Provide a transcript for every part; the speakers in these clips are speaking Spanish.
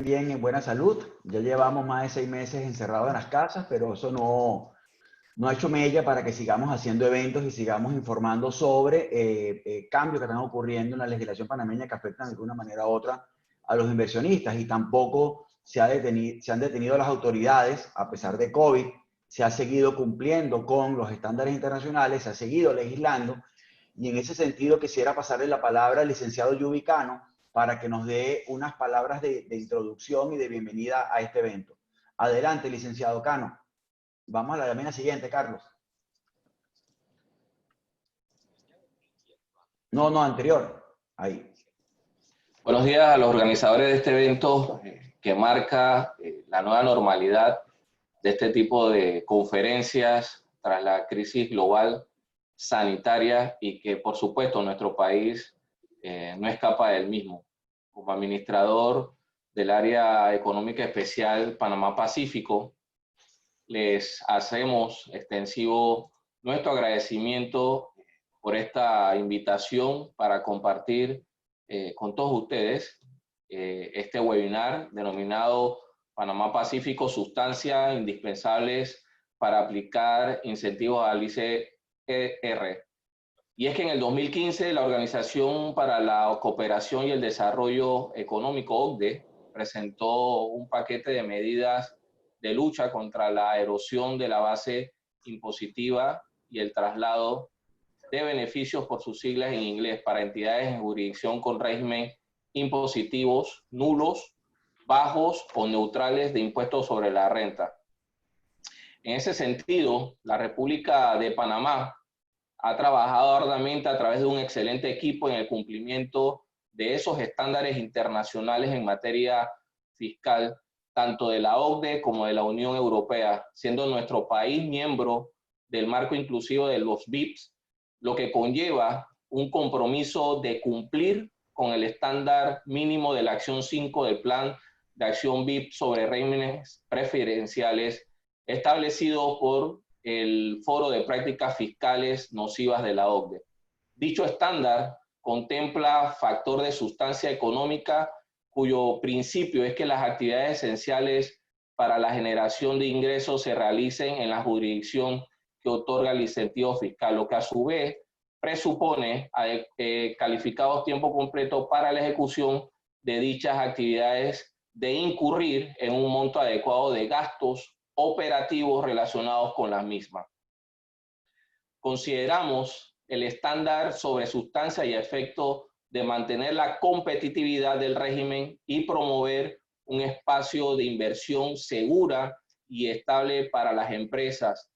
bien en buena salud. Ya llevamos más de 6 meses encerrados en las casas, pero eso no ha hecho mella para que sigamos haciendo eventos y sigamos informando sobre cambios que están ocurriendo en la legislación panameña que afectan de alguna manera u otra a los inversionistas. Y tampoco se han detenido las autoridades, a pesar de COVID, se ha seguido cumpliendo con los estándares internacionales, se ha seguido legislando. Y en ese sentido quisiera pasarle la palabra al licenciado Yubicano para que nos dé unas palabras de introducción y de bienvenida a este evento. Adelante, licenciado Cano. Vamos a la llamada siguiente, Carlos. No, anterior. Ahí. Buenos días a los organizadores de este evento que marca la nueva normalidad de este tipo de conferencias tras la crisis global sanitaria y que, por supuesto, nuestro país no escapa del mismo. Como administrador del área económica especial Panamá-Pacífico, les hacemos extensivo nuestro agradecimiento por esta invitación para compartir con todos ustedes este webinar denominado Panamá Pacífico, sustancias indispensables para aplicar incentivos al ICR. Y es que en el 2015 la Organización para la Cooperación y el Desarrollo Económico, OCDE, presentó un paquete de medidas de lucha contra la erosión de la base impositiva y el traslado de beneficios por sus siglas en inglés para entidades en jurisdicción con régimen impositivos nulos, bajos o neutrales de impuestos sobre la renta. En ese sentido, la República de Panamá ha trabajado arduamente a través de un excelente equipo en el cumplimiento de esos estándares internacionales en materia fiscal, tanto de la OCDE como de la Unión Europea, siendo nuestro país miembro del marco inclusivo de los BIPs, lo que conlleva un compromiso de cumplir con el estándar mínimo de la acción 5 del Plan de Acción BIP sobre regímenes preferenciales establecido por el Foro de Prácticas Fiscales Nocivas de la OCDE. Dicho estándar contempla factor de sustancia económica cuyo principio es que las actividades esenciales para la generación de ingresos se realicen en la jurisdicción que otorga el incentivo fiscal, lo que a su vez presupone calificados tiempo completo para la ejecución de dichas actividades de incurrir en un monto adecuado de gastos operativos relacionados con las mismas. Consideramos el estándar sobre sustancia y efecto de mantener la competitividad del régimen y promover un espacio de inversión segura y estable para las empresas.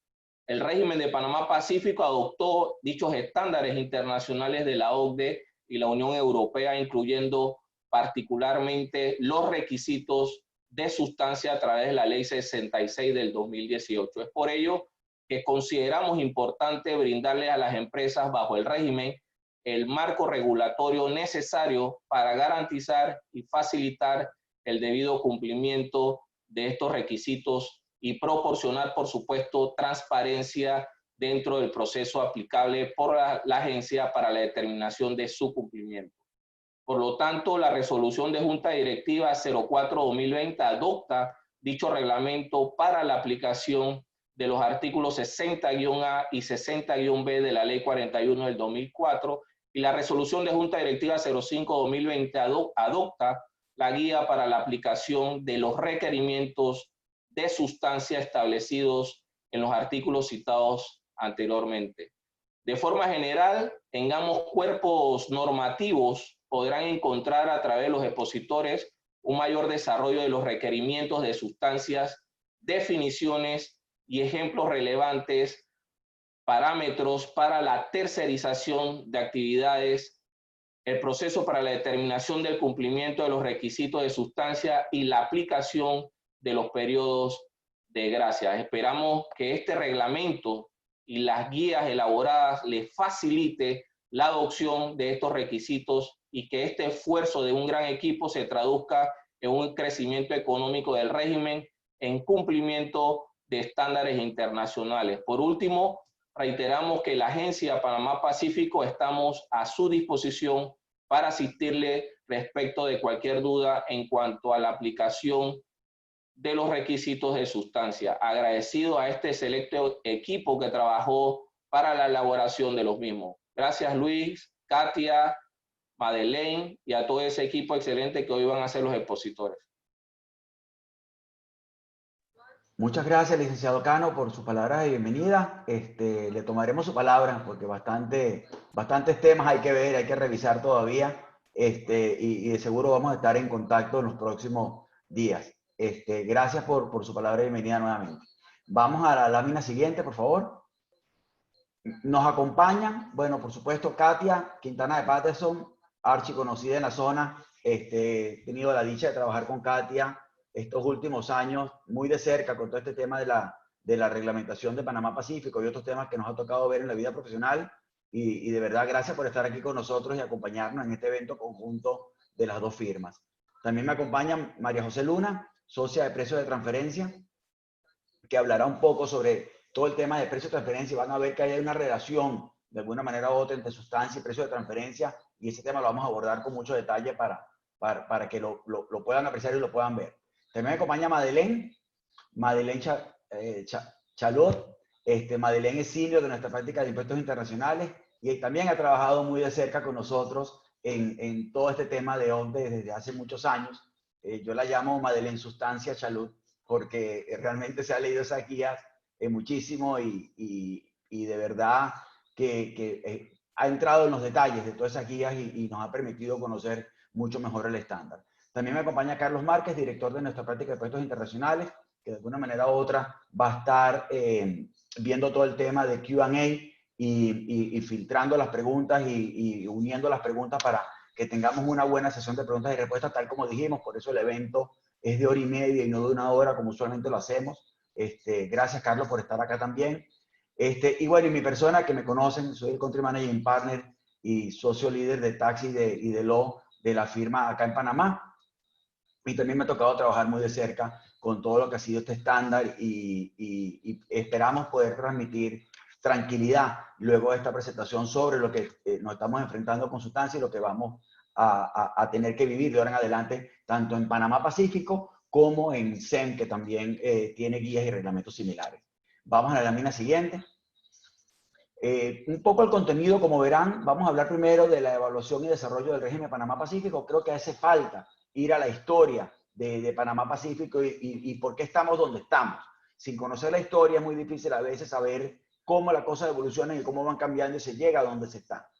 El régimen de Panamá Pacífico adoptó dichos estándares internacionales de la OCDE y la Unión Europea, incluyendo particularmente los requisitos de sustancia a través de la Ley 66 del 2018. Es por ello que consideramos importante brindarle a las empresas bajo el régimen el marco regulatorio necesario para garantizar y facilitar el debido cumplimiento de estos requisitos y proporcionar, por supuesto, transparencia dentro del proceso aplicable por la agencia para la determinación de su cumplimiento. Por lo tanto, la resolución de Junta Directiva 04-2020 adopta dicho reglamento para la aplicación de los artículos 60-A y 60-B de la Ley 41 del 2004 y la resolución de Junta Directiva 05-2020 adopta la guía para la aplicación de los requerimientos de sustancia establecidos en los artículos citados anteriormente. De forma general, en ambos cuerpos normativos podrán encontrar a través de los expositores un mayor desarrollo de los requerimientos de sustancias, definiciones y ejemplos relevantes, parámetros para la tercerización de actividades, el proceso para la determinación del cumplimiento de los requisitos de sustancia y la aplicación de los periodos de gracia. Esperamos que este reglamento y las guías elaboradas les facilite la adopción de estos requisitos y que este esfuerzo de un gran equipo se traduzca en un crecimiento económico del régimen en cumplimiento de estándares internacionales. Por último, reiteramos que la Agencia Panamá Pacífico estamos a su disposición para asistirle respecto de cualquier duda en cuanto a la aplicación de los requisitos de sustancia. Agradecido a este selecto equipo que trabajó para la elaboración de los mismos. Gracias, Luis, Katia, Madeleine y a todo ese equipo excelente que hoy van a ser los expositores. Muchas gracias, licenciado Cano, por sus palabras de bienvenida. Le tomaremos su palabra porque bastantes temas hay que ver, hay que revisar todavía, y de seguro vamos a estar en contacto en los próximos días. Gracias por su palabra de bienvenida nuevamente. Vamos a la lámina siguiente, por favor. Nos acompañan, bueno, por supuesto, Katia Quintana de Patterson, archiconocida en la zona. He tenido la dicha de trabajar con Katia estos últimos años muy de cerca con todo este tema de la reglamentación de Panamá Pacífico y otros temas que nos ha tocado ver en la vida profesional. Y de verdad, gracias por estar aquí con nosotros y acompañarnos en este evento conjunto de las dos firmas. También me acompaña María José Luna, socia de Precios de Transferencia, que hablará un poco sobre todo el tema de precio de transferencia. Van a ver que hay una relación de alguna manera u otra entre sustancia y precio de transferencia, y ese tema lo vamos a abordar con mucho detalle para que lo puedan apreciar y lo puedan ver. También me acompaña Madeleine Chalot. Madeleine es senior de nuestra práctica de impuestos internacionales y también ha trabajado muy de cerca con nosotros en todo este tema de OCDE desde hace muchos años. Yo la llamo Madeleine Sustancia Chalot porque realmente se ha leído esas guías muchísimo y de verdad que ha entrado en los detalles de todas esas guías y nos ha permitido conocer mucho mejor el estándar. También me acompaña Carlos Márquez, director de nuestra práctica de impuestos internacionales, que de alguna manera u otra va a estar viendo todo el tema de Q&A y filtrando las preguntas y uniendo las preguntas para que tengamos una buena sesión de preguntas y respuestas, tal como dijimos. Por eso el evento es de 1 hora y media y no de 1 hora, como usualmente lo hacemos. Gracias, Carlos, por estar acá también. Y bueno, y mi persona, que me conocen, soy el Country Managing Partner y socio líder de Tax y de Law de la firma acá en Panamá. Y también me ha tocado trabajar muy de cerca con todo lo que ha sido este estándar y esperamos poder transmitir tranquilidad luego de esta presentación sobre lo que nos estamos enfrentando con sustancia y lo que vamos a tener que vivir de ahora en adelante, tanto en Panamá Pacífico como en SEM, que también tiene guías y reglamentos similares. Vamos a la lámina siguiente. Un poco el contenido, como verán, vamos a hablar primero de la evaluación y desarrollo del régimen de Panamá Pacífico. Creo que hace falta ir a la historia de Panamá Pacífico y por qué estamos donde estamos. Sin conocer la historia es muy difícil a veces saber cómo las cosas evolucionan y cómo van cambiando y se llega a donde se está.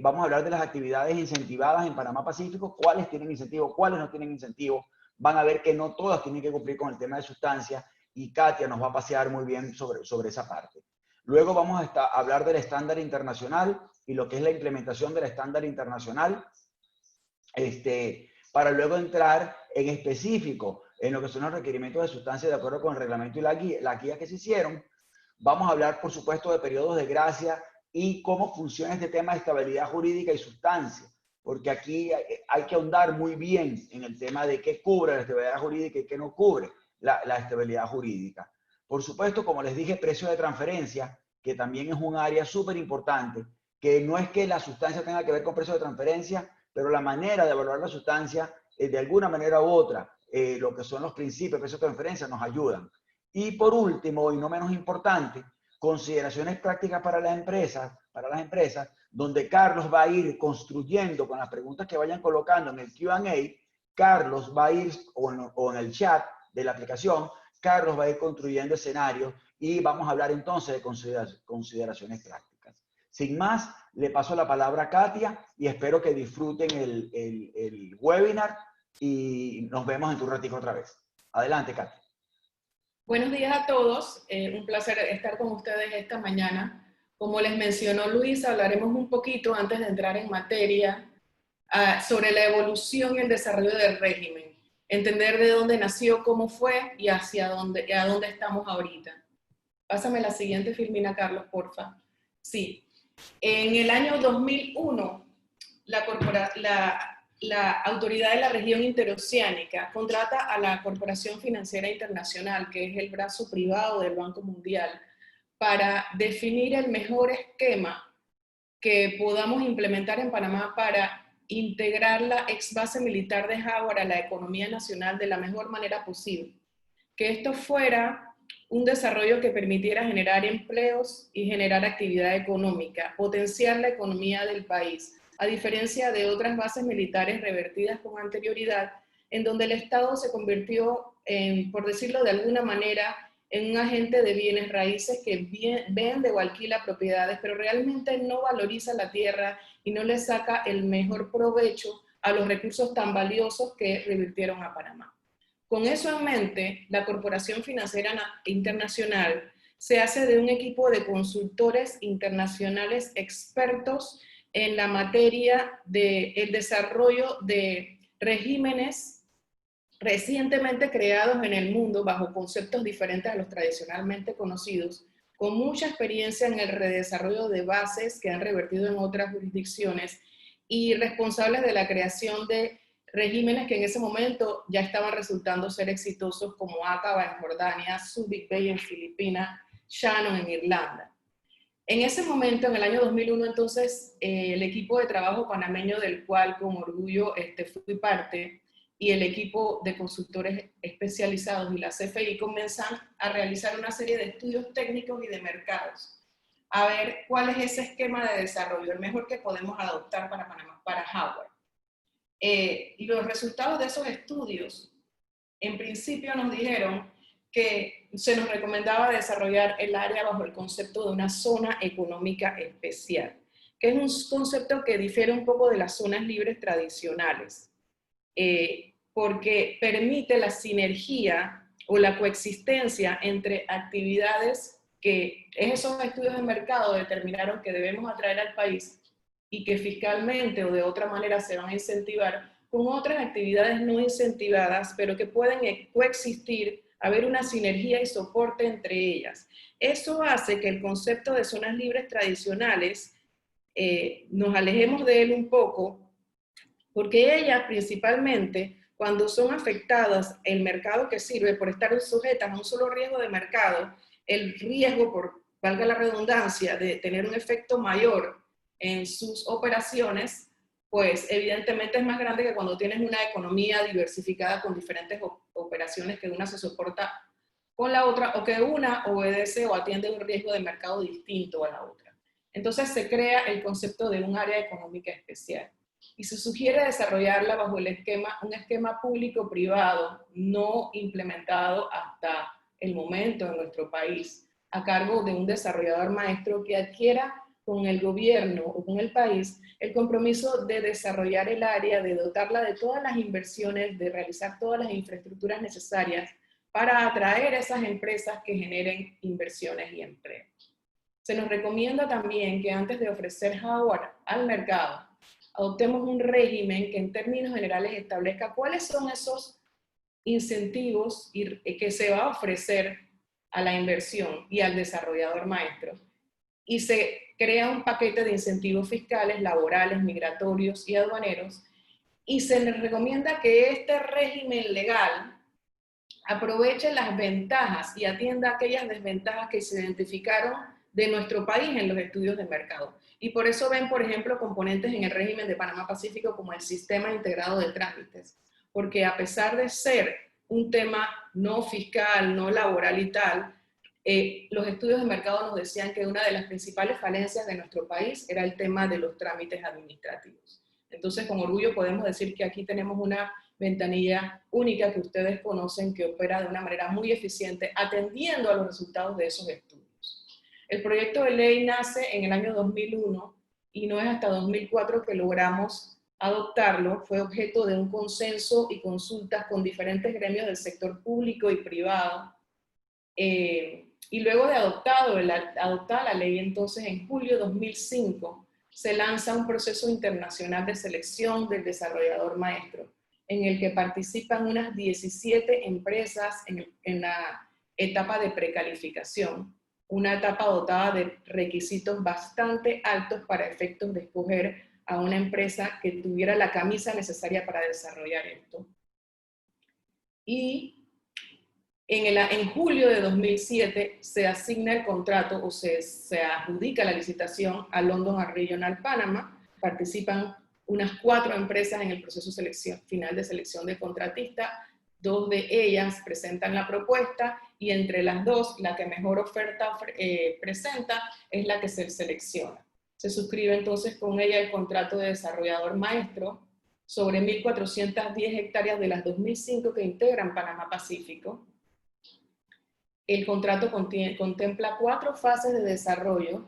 Vamos a hablar de las actividades incentivadas en Panamá Pacífico, cuáles tienen incentivo, cuáles no tienen incentivo. Van a ver que no todas tienen que cumplir con el tema de sustancia y Katia nos va a pasear muy bien sobre esa parte. Luego vamos a hablar del estándar internacional y lo que es la implementación del estándar internacional, para luego entrar en específico en lo que son los requerimientos de sustancia de acuerdo con el reglamento y la guía que se hicieron. Vamos a hablar, por supuesto, de periodos de gracia y cómo funciona este tema de estabilidad jurídica y sustancia, porque aquí hay que ahondar muy bien en el tema de qué cubre la estabilidad jurídica y qué no cubre la estabilidad jurídica. Por supuesto, como les dije, precio de transferencia, que también es un área súper importante, que no es que la sustancia tenga que ver con precio de transferencia, pero la manera de evaluar la sustancia, de alguna manera u otra, lo que son los principios de precio de transferencia nos ayudan. Y por último, y no menos importante, consideraciones prácticas para las empresas, donde Carlos va a ir construyendo con las preguntas que vayan colocando en el Q&A. Carlos va a ir, o en el chat de la aplicación, Carlos va a ir construyendo escenarios y vamos a hablar entonces de consideraciones prácticas. Sin más, le paso la palabra a Katia y espero que disfruten el webinar y nos vemos en un ratito otra vez. Adelante, Katia. Buenos días a todos, un placer estar con ustedes esta mañana. Como les mencionó Luis, hablaremos un poquito antes de entrar en materia sobre la evolución y el desarrollo del régimen, entender de dónde nació, cómo fue y a dónde estamos ahorita. Pásame la siguiente filmina, Carlos, porfa. Sí, en el año 2001, la autoridad de la región interoceánica contrata a la Corporación Financiera Internacional, que es el brazo privado del Banco Mundial, para definir el mejor esquema que podamos implementar en Panamá para integrar la ex base militar de Howard a la economía nacional de la mejor manera posible. Que esto fuera un desarrollo que permitiera generar empleos y generar actividad económica, potenciar la economía del país, a diferencia de otras bases militares revertidas con anterioridad, en donde el Estado se convirtió, por decirlo de alguna manera, en un agente de bienes raíces que vende o alquila propiedades, pero realmente no valoriza la tierra y no le saca el mejor provecho a los recursos tan valiosos que revirtieron a Panamá. Con eso en mente, la Corporación Financiera Internacional se hace de un equipo de consultores internacionales expertos en la materia del desarrollo de regímenes recientemente creados en el mundo bajo conceptos diferentes a los tradicionalmente conocidos, con mucha experiencia en el redesarrollo de bases que han revertido en otras jurisdicciones y responsables de la creación de regímenes que en ese momento ya estaban resultando ser exitosos, como Aqaba en Jordania, Subic Bay en Filipinas, Shannon en Irlanda. En ese momento, en el año 2001, entonces, el equipo de trabajo panameño del cual con orgullo fui parte, y el equipo de consultores especializados y la CFI comienzan a realizar una serie de estudios técnicos y de mercados, a ver cuál es ese esquema de desarrollo, el mejor que podemos adoptar para Panamá, para Howard. Los resultados de esos estudios, en principio nos dijeron que se nos recomendaba desarrollar el área bajo el concepto de una zona económica especial, que es un concepto que difiere un poco de las zonas libres tradicionales, porque permite la sinergia o la coexistencia entre actividades que esos estudios de mercado determinaron que debemos atraer al país y que fiscalmente o de otra manera se van a incentivar con otras actividades no incentivadas, pero que pueden coexistir, haber una sinergia y soporte entre ellas. Eso hace que el concepto de zonas libres tradicionales nos alejemos de él un poco, porque ellas principalmente, cuando son afectadas, el mercado que sirve por estar sujetas a un solo riesgo de mercado, el riesgo, por valga la redundancia, de tener un efecto mayor en sus operaciones, pues evidentemente es más grande que cuando tienes una economía diversificada con diferentes operaciones, que una se soporta con la otra, o que una obedece o atiende un riesgo de mercado distinto a la otra. Entonces se crea el concepto de un área económica especial. Y se sugiere desarrollarla bajo un esquema público-privado no implementado hasta el momento en nuestro país, a cargo de un desarrollador maestro que adquiera con el gobierno o con el país el compromiso de desarrollar el área, de dotarla de todas las inversiones, de realizar todas las infraestructuras necesarias para atraer a esas empresas que generen inversiones y empleo. Se nos recomienda también que antes de ofrecer Howard al mercado, adoptemos un régimen que en términos generales establezca cuáles son esos incentivos que se va a ofrecer a la inversión y al desarrollador maestro. Y se crea un paquete de incentivos fiscales, laborales, migratorios y aduaneros, y se les recomienda que este régimen legal aproveche las ventajas y atienda aquellas desventajas que se identificaron de nuestro país en los estudios de mercado. Y por eso ven, por ejemplo, componentes en el régimen de Panamá Pacífico como el sistema integrado de trámites, porque a pesar de ser un tema no fiscal, no laboral y tal, los estudios de mercado nos decían que una de las principales falencias de nuestro país era el tema de los trámites administrativos. Entonces, con orgullo podemos decir que aquí tenemos una ventanilla única que ustedes conocen, que opera de una manera muy eficiente, atendiendo a los resultados de esos estudios. El proyecto de ley nace en el año 2001 y no es hasta 2004 que logramos adoptarlo. Fue objeto de un consenso y consultas con diferentes gremios del sector público y privado. Y luego de adoptada la ley, entonces en julio de 2005 se lanza un proceso internacional de selección del desarrollador maestro, en el que participan unas 17 empresas en la etapa de precalificación, una etapa dotada de requisitos bastante altos para efectos de escoger a una empresa que tuviera la camisa necesaria para desarrollar esto. Y en julio de 2007 se asigna el contrato o se adjudica la licitación a London Regional Panama. Participan unas 4 empresas en el proceso final de selección de contratista. 2 de ellas presentan la propuesta y entre las 2, la que mejor oferta presenta es la que se selecciona. Se suscribe entonces con ella el contrato de desarrollador maestro sobre 1.410 hectáreas de las 2.005 que integran Panamá Pacífico. El contrato contempla 4 fases de desarrollo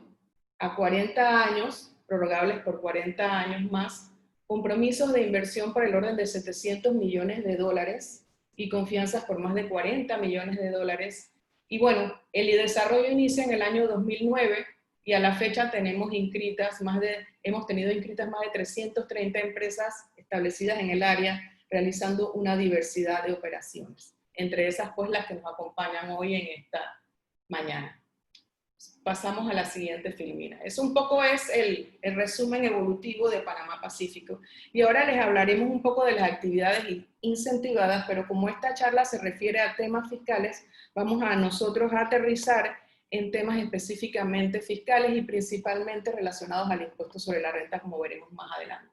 a 40 años, prorrogables por 40 años más, compromisos de inversión por el orden de $700 millones y confianzas por más de $40 millones. Y bueno, el desarrollo inicia en el año 2009 y a la fecha hemos tenido inscritas más de 330 empresas establecidas en el área, realizando una diversidad de operaciones. Entre esas, pues, las que nos acompañan hoy en esta mañana. Pasamos a la siguiente filmina. Eso un poco es el resumen evolutivo de Panamá Pacífico. Y ahora les hablaremos un poco de las actividades incentivadas, pero como esta charla se refiere a temas fiscales, vamos a nosotros a aterrizar en temas específicamente fiscales y principalmente relacionados al impuesto sobre la renta, como veremos más adelante.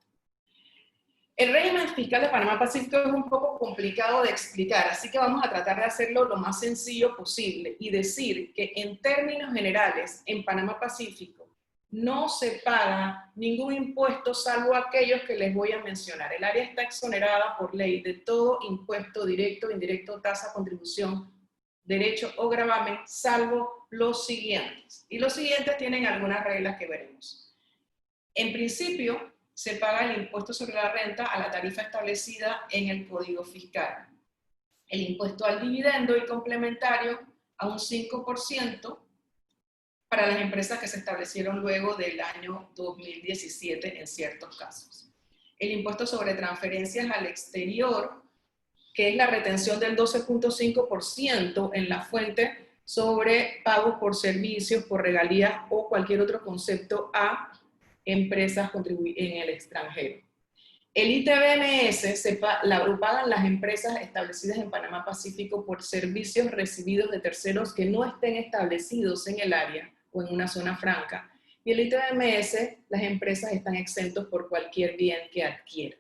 El régimen fiscal de Panamá Pacífico es un poco complicado de explicar, así que vamos a tratar de hacerlo lo más sencillo posible y decir que en términos generales, en Panamá Pacífico no se paga ningún impuesto salvo aquellos que les voy a mencionar. El área está exonerada por ley de todo impuesto directo, indirecto, tasa, contribución, derecho o gravamen, salvo los siguientes. Y los siguientes tienen algunas reglas que veremos. En principio, se paga el impuesto sobre la renta a la tarifa establecida en el Código Fiscal. El impuesto al dividendo y complementario a un 5% para las empresas que se establecieron luego del año 2017 en ciertos casos. El impuesto sobre transferencias al exterior, que es la retención del 12.5% en la fuente sobre pagos por servicios, por regalías o cualquier otro concepto a empresas en el extranjero. El ITBMS lo pagan las empresas establecidas en Panamá Pacífico por servicios recibidos de terceros que no estén establecidos en el área o en una zona franca. Y el ITBMS, las empresas están exentos por cualquier bien que adquieran.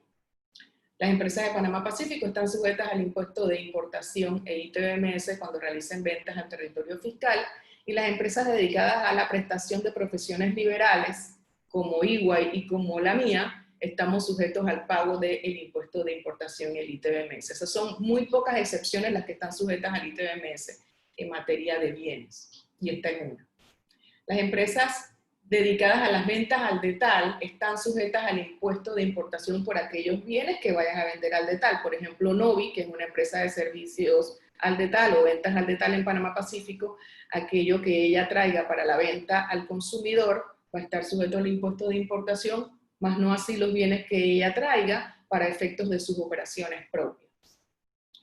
Las empresas de Panamá Pacífico están sujetas al impuesto de importación e ITBMS cuando realicen ventas al territorio fiscal, y las empresas dedicadas a la prestación de profesiones liberales, como EY y como la mía, estamos sujetos al pago del impuesto de importación y el ITBMS. Esas son muy pocas excepciones las que están sujetas al ITBMS en materia de bienes, y esta es una. Las empresas dedicadas a las ventas al detal están sujetas al impuesto de importación por aquellos bienes que vayan a vender al detal. Por ejemplo, Novi, que es una empresa de servicios al detal o ventas al detal en Panamá Pacífico, aquello que ella traiga para la venta al consumidor va a estar sujeto al impuesto de importación, más no así los bienes que ella traiga para efectos de sus operaciones propias.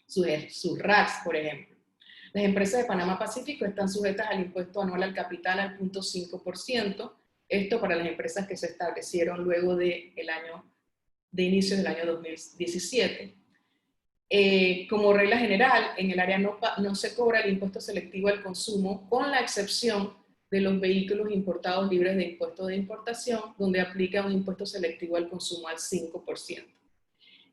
Sus RACs, por ejemplo. Las empresas de Panamá Pacífico están sujetas al impuesto anual al capital al 0.5%, esto para las empresas que se establecieron luego de inicios del año 2017. Como regla general, en el área no se cobra el impuesto selectivo al consumo, con la excepción de los vehículos importados libres de impuesto de importación, donde aplica un impuesto selectivo al consumo al 5%.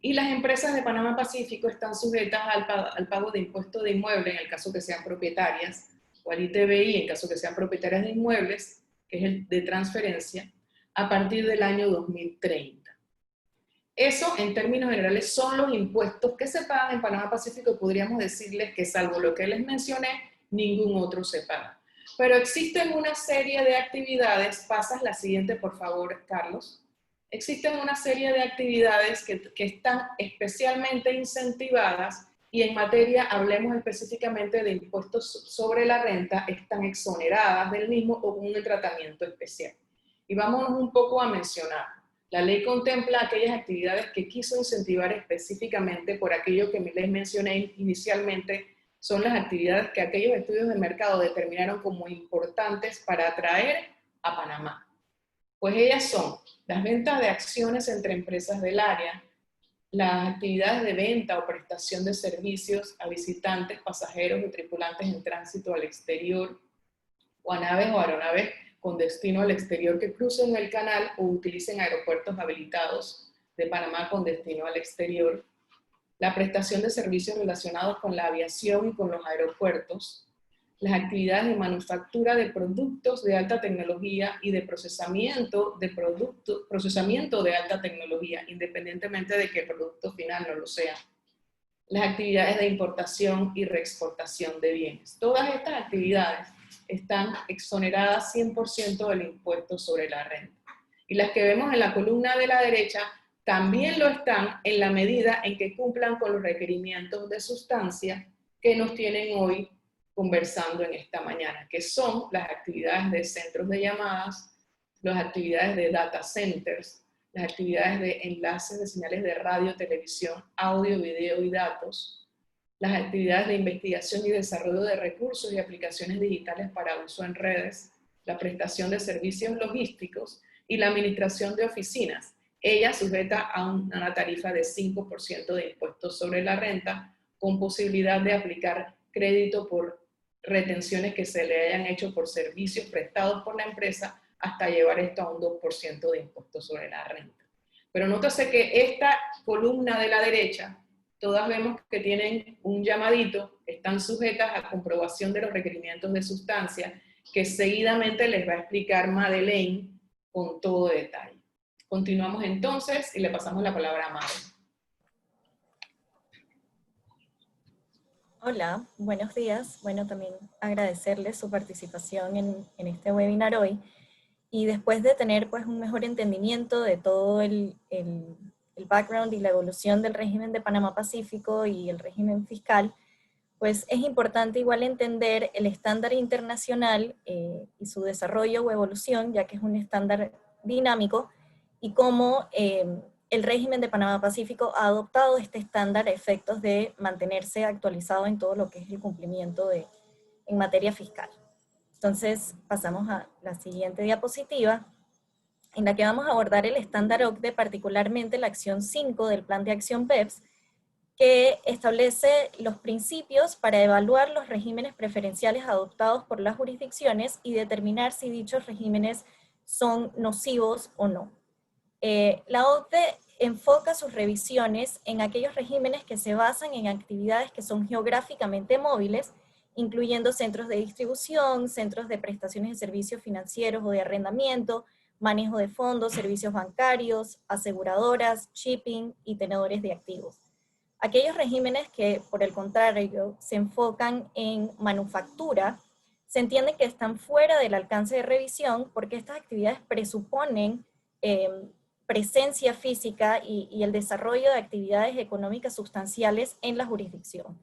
Y las empresas de Panamá Pacífico están sujetas al pago de impuesto de inmueble en el caso que sean propietarias, o al ITBI en caso que sean propietarias de inmuebles, que es el de transferencia, a partir del año 2030. Eso, en términos generales, son los impuestos que se pagan en Panamá Pacífico, y podríamos decirles que, salvo lo que les mencioné, ningún otro se paga. Pero existen una serie de actividades, pasas la siguiente por favor, Carlos. Existen una serie de actividades que están especialmente incentivadas y en materia, hablemos específicamente de impuestos sobre la renta, están exoneradas del mismo o con un tratamiento especial. Y vámonos un poco a mencionar. La ley contempla aquellas actividades que quiso incentivar específicamente por aquello que les mencioné inicialmente. Son las actividades que aquellos estudios de mercado determinaron como importantes para atraer a Panamá. Pues ellas son las ventas de acciones entre empresas del área, las actividades de venta o prestación de servicios a visitantes, pasajeros y tripulantes en tránsito al exterior, o a naves o aeronaves con destino al exterior que crucen el canal o utilicen aeropuertos habilitados de Panamá con destino al exterior, la prestación de servicios relacionados con la aviación y con los aeropuertos, las actividades de manufactura de productos de alta tecnología y de procesamiento de alta tecnología, independientemente de que el producto final no lo sea, las actividades de importación y reexportación de bienes. Todas estas actividades están exoneradas 100% del impuesto sobre la renta. Y las que vemos en la columna de la derecha también lo están en la medida en que cumplan con los requerimientos de sustancia que nos tienen hoy conversando en esta mañana, que son las actividades de centros de llamadas, las actividades de data centers, las actividades de enlaces de señales de radio, televisión, audio, video y datos, las actividades de investigación y desarrollo de recursos y aplicaciones digitales para uso en redes, la prestación de servicios logísticos y la administración de oficinas, ella sujeta a una tarifa de 5% de impuestos sobre la renta, con posibilidad de aplicar crédito por retenciones que se le hayan hecho por servicios prestados por la empresa, hasta llevar esto a un 2% de impuestos sobre la renta. Pero nótese que esta columna de la derecha, todas vemos que tienen un llamadito, están sujetas a comprobación de los requerimientos de sustancia, que seguidamente les va a explicar Madeleine con todo detalle. Continuamos entonces y le pasamos la palabra a Madeleine. Hola, buenos días. Bueno, también agradecerles su participación en este webinar hoy. Y después de tener pues un mejor entendimiento de todo el background y la evolución del régimen de Panamá Pacífico y el régimen fiscal, pues es importante igual entender el estándar internacional y su desarrollo o evolución, ya que es un estándar dinámico, y cómo el régimen de Panamá Pacífico ha adoptado este estándar a efectos de mantenerse actualizado en todo lo que es el cumplimiento en materia fiscal. Entonces pasamos a la siguiente diapositiva, en la que vamos a abordar el estándar OCDE, particularmente la acción 5 del Plan de Acción BEPS, que establece los principios para evaluar los regímenes preferenciales adoptados por las jurisdicciones y determinar si dichos regímenes son nocivos o no. La OCDE enfoca sus revisiones en aquellos regímenes que se basan en actividades que son geográficamente móviles, incluyendo centros de distribución, centros de prestaciones de servicios financieros o de arrendamiento, manejo de fondos, servicios bancarios, aseguradoras, shipping y tenedores de activos. Aquellos regímenes que, por el contrario, se enfocan en manufactura, se entiende que están fuera del alcance de revisión porque estas actividades presuponen presencia física y el desarrollo de actividades económicas sustanciales en la jurisdicción.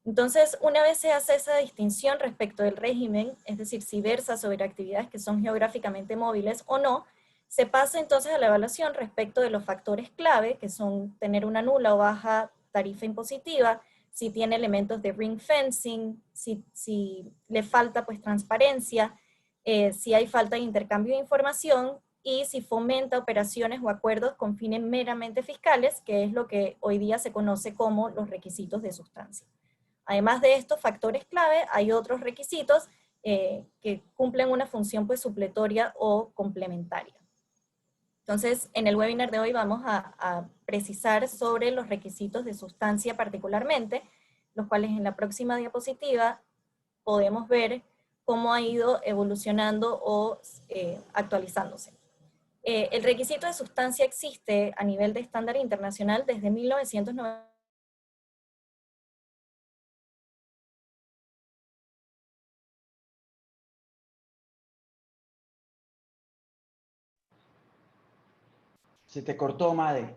Entonces, una vez se hace esa distinción respecto del régimen, es decir, si versa sobre actividades que son geográficamente móviles o no, se pasa entonces a la evaluación respecto de los factores clave, que son tener una nula o baja tarifa impositiva, si tiene elementos de ring fencing, si le falta pues transparencia, si hay falta de intercambio de información, y si fomenta operaciones o acuerdos con fines meramente fiscales, que es lo que hoy día se conoce como los requisitos de sustancia. Además de estos factores clave, hay otros requisitos que cumplen una función pues supletoria o complementaria. Entonces, en el webinar de hoy vamos a precisar sobre los requisitos de sustancia particularmente, los cuales en la próxima diapositiva podemos ver cómo ha ido evolucionando o actualizándose. El requisito de sustancia existe a nivel de estándar internacional desde 1990. Se te cortó, Made.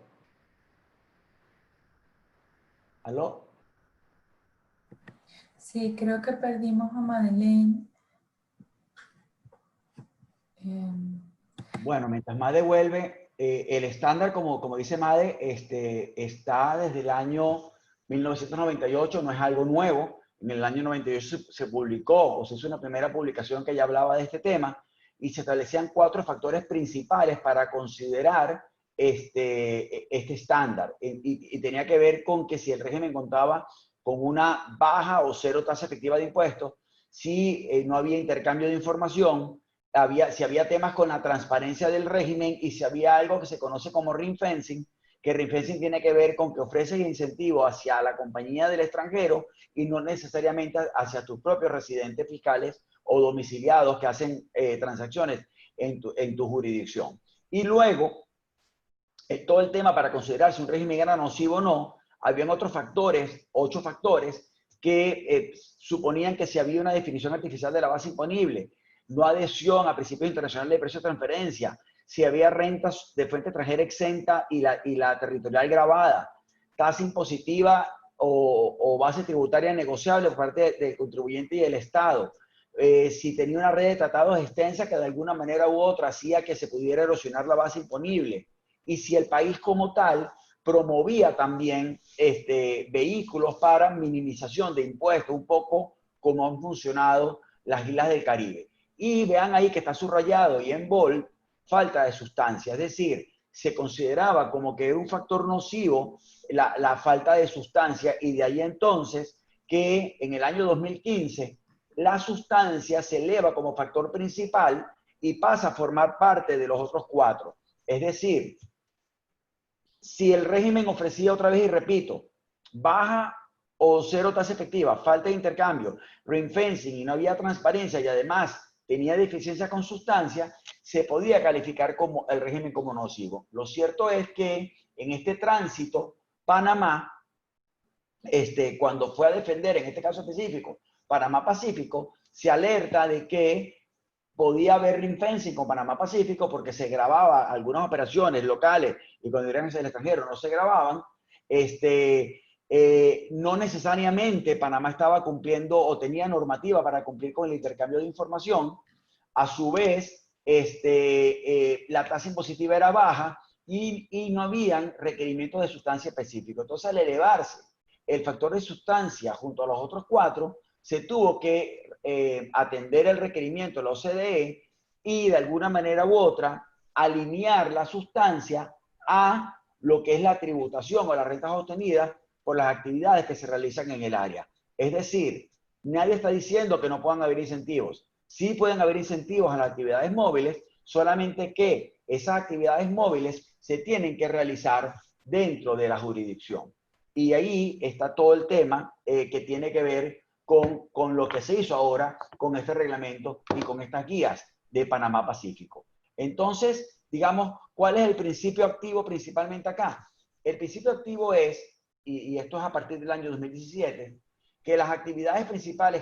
¿Aló? Sí, creo que perdimos a Madeleine. Bueno, mientras Made vuelve, el estándar, como dice Made, está desde el año 1998, no es algo nuevo. En el año 98 se publicó, o se hizo una primera publicación que ya hablaba de este tema, y se establecían 4 factores principales para considerar este estándar. Y tenía que ver con que si el régimen contaba con una baja o cero tasa efectiva de impuestos, si no había intercambio de información, si había temas con la transparencia del régimen y si había algo que se conoce como ring fencing, que ring fencing tiene que ver con que ofreces incentivos hacia la compañía del extranjero y no necesariamente hacia tus propios residentes fiscales o domiciliados que hacen transacciones en tu jurisdicción. Y luego, todo el tema para considerar si un régimen era nocivo o no, habían otros factores, 8 factores, que suponían que si había una definición artificial de la base imponible, no adhesión a principios internacionales de precio de transferencia, si había rentas de fuente extranjera exenta y la territorial grabada, tasa impositiva o base tributaria negociable por parte del contribuyente y del Estado, si tenía una red de tratados extensa que de alguna manera u otra hacía que se pudiera erosionar la base imponible, y si el país como tal promovía también vehículos para minimización de impuestos, un poco como han funcionado las islas del Caribe. Y vean ahí que está subrayado y en bold, falta de sustancia, es decir, se consideraba como que era un factor nocivo la falta de sustancia, y de ahí entonces que en el año 2015 la sustancia se eleva como factor principal y pasa a formar parte de los otros 4. Es decir, si el régimen ofrecía otra vez, y repito, baja o cero tasa efectiva, falta de intercambio, ring fencing y no había transparencia y además tenía deficiencia con sustancia, se podía calificar como el régimen como nocivo. Lo cierto es que en este tránsito, Panamá, cuando fue a defender, en este caso específico, Panamá Pacífico, se alerta de que podía haber ring fencing con Panamá Pacífico porque se grababa algunas operaciones locales y cuando eran en el extranjero no se grababan. No necesariamente Panamá estaba cumpliendo o tenía normativa para cumplir con el intercambio de información. A su vez, la tasa impositiva era baja y no habían requerimientos de sustancia específicos. Entonces, al elevarse el factor de sustancia junto a los otros 4, se tuvo que atender el requerimiento de la OCDE y de alguna manera u otra alinear la sustancia a lo que es la tributación o las rentas obtenidas por las actividades que se realizan en el área. Es decir, nadie está diciendo que no puedan haber incentivos. Sí pueden haber incentivos a las actividades móviles, solamente que esas actividades móviles se tienen que realizar dentro de la jurisdicción. Y ahí está todo el tema que tiene que ver con lo que se hizo ahora con este reglamento y con estas guías de Panamá Pacífico. Entonces, digamos, ¿cuál es el principio activo principalmente acá? El principio activo es, y esto es a partir del año 2017, que las actividades principales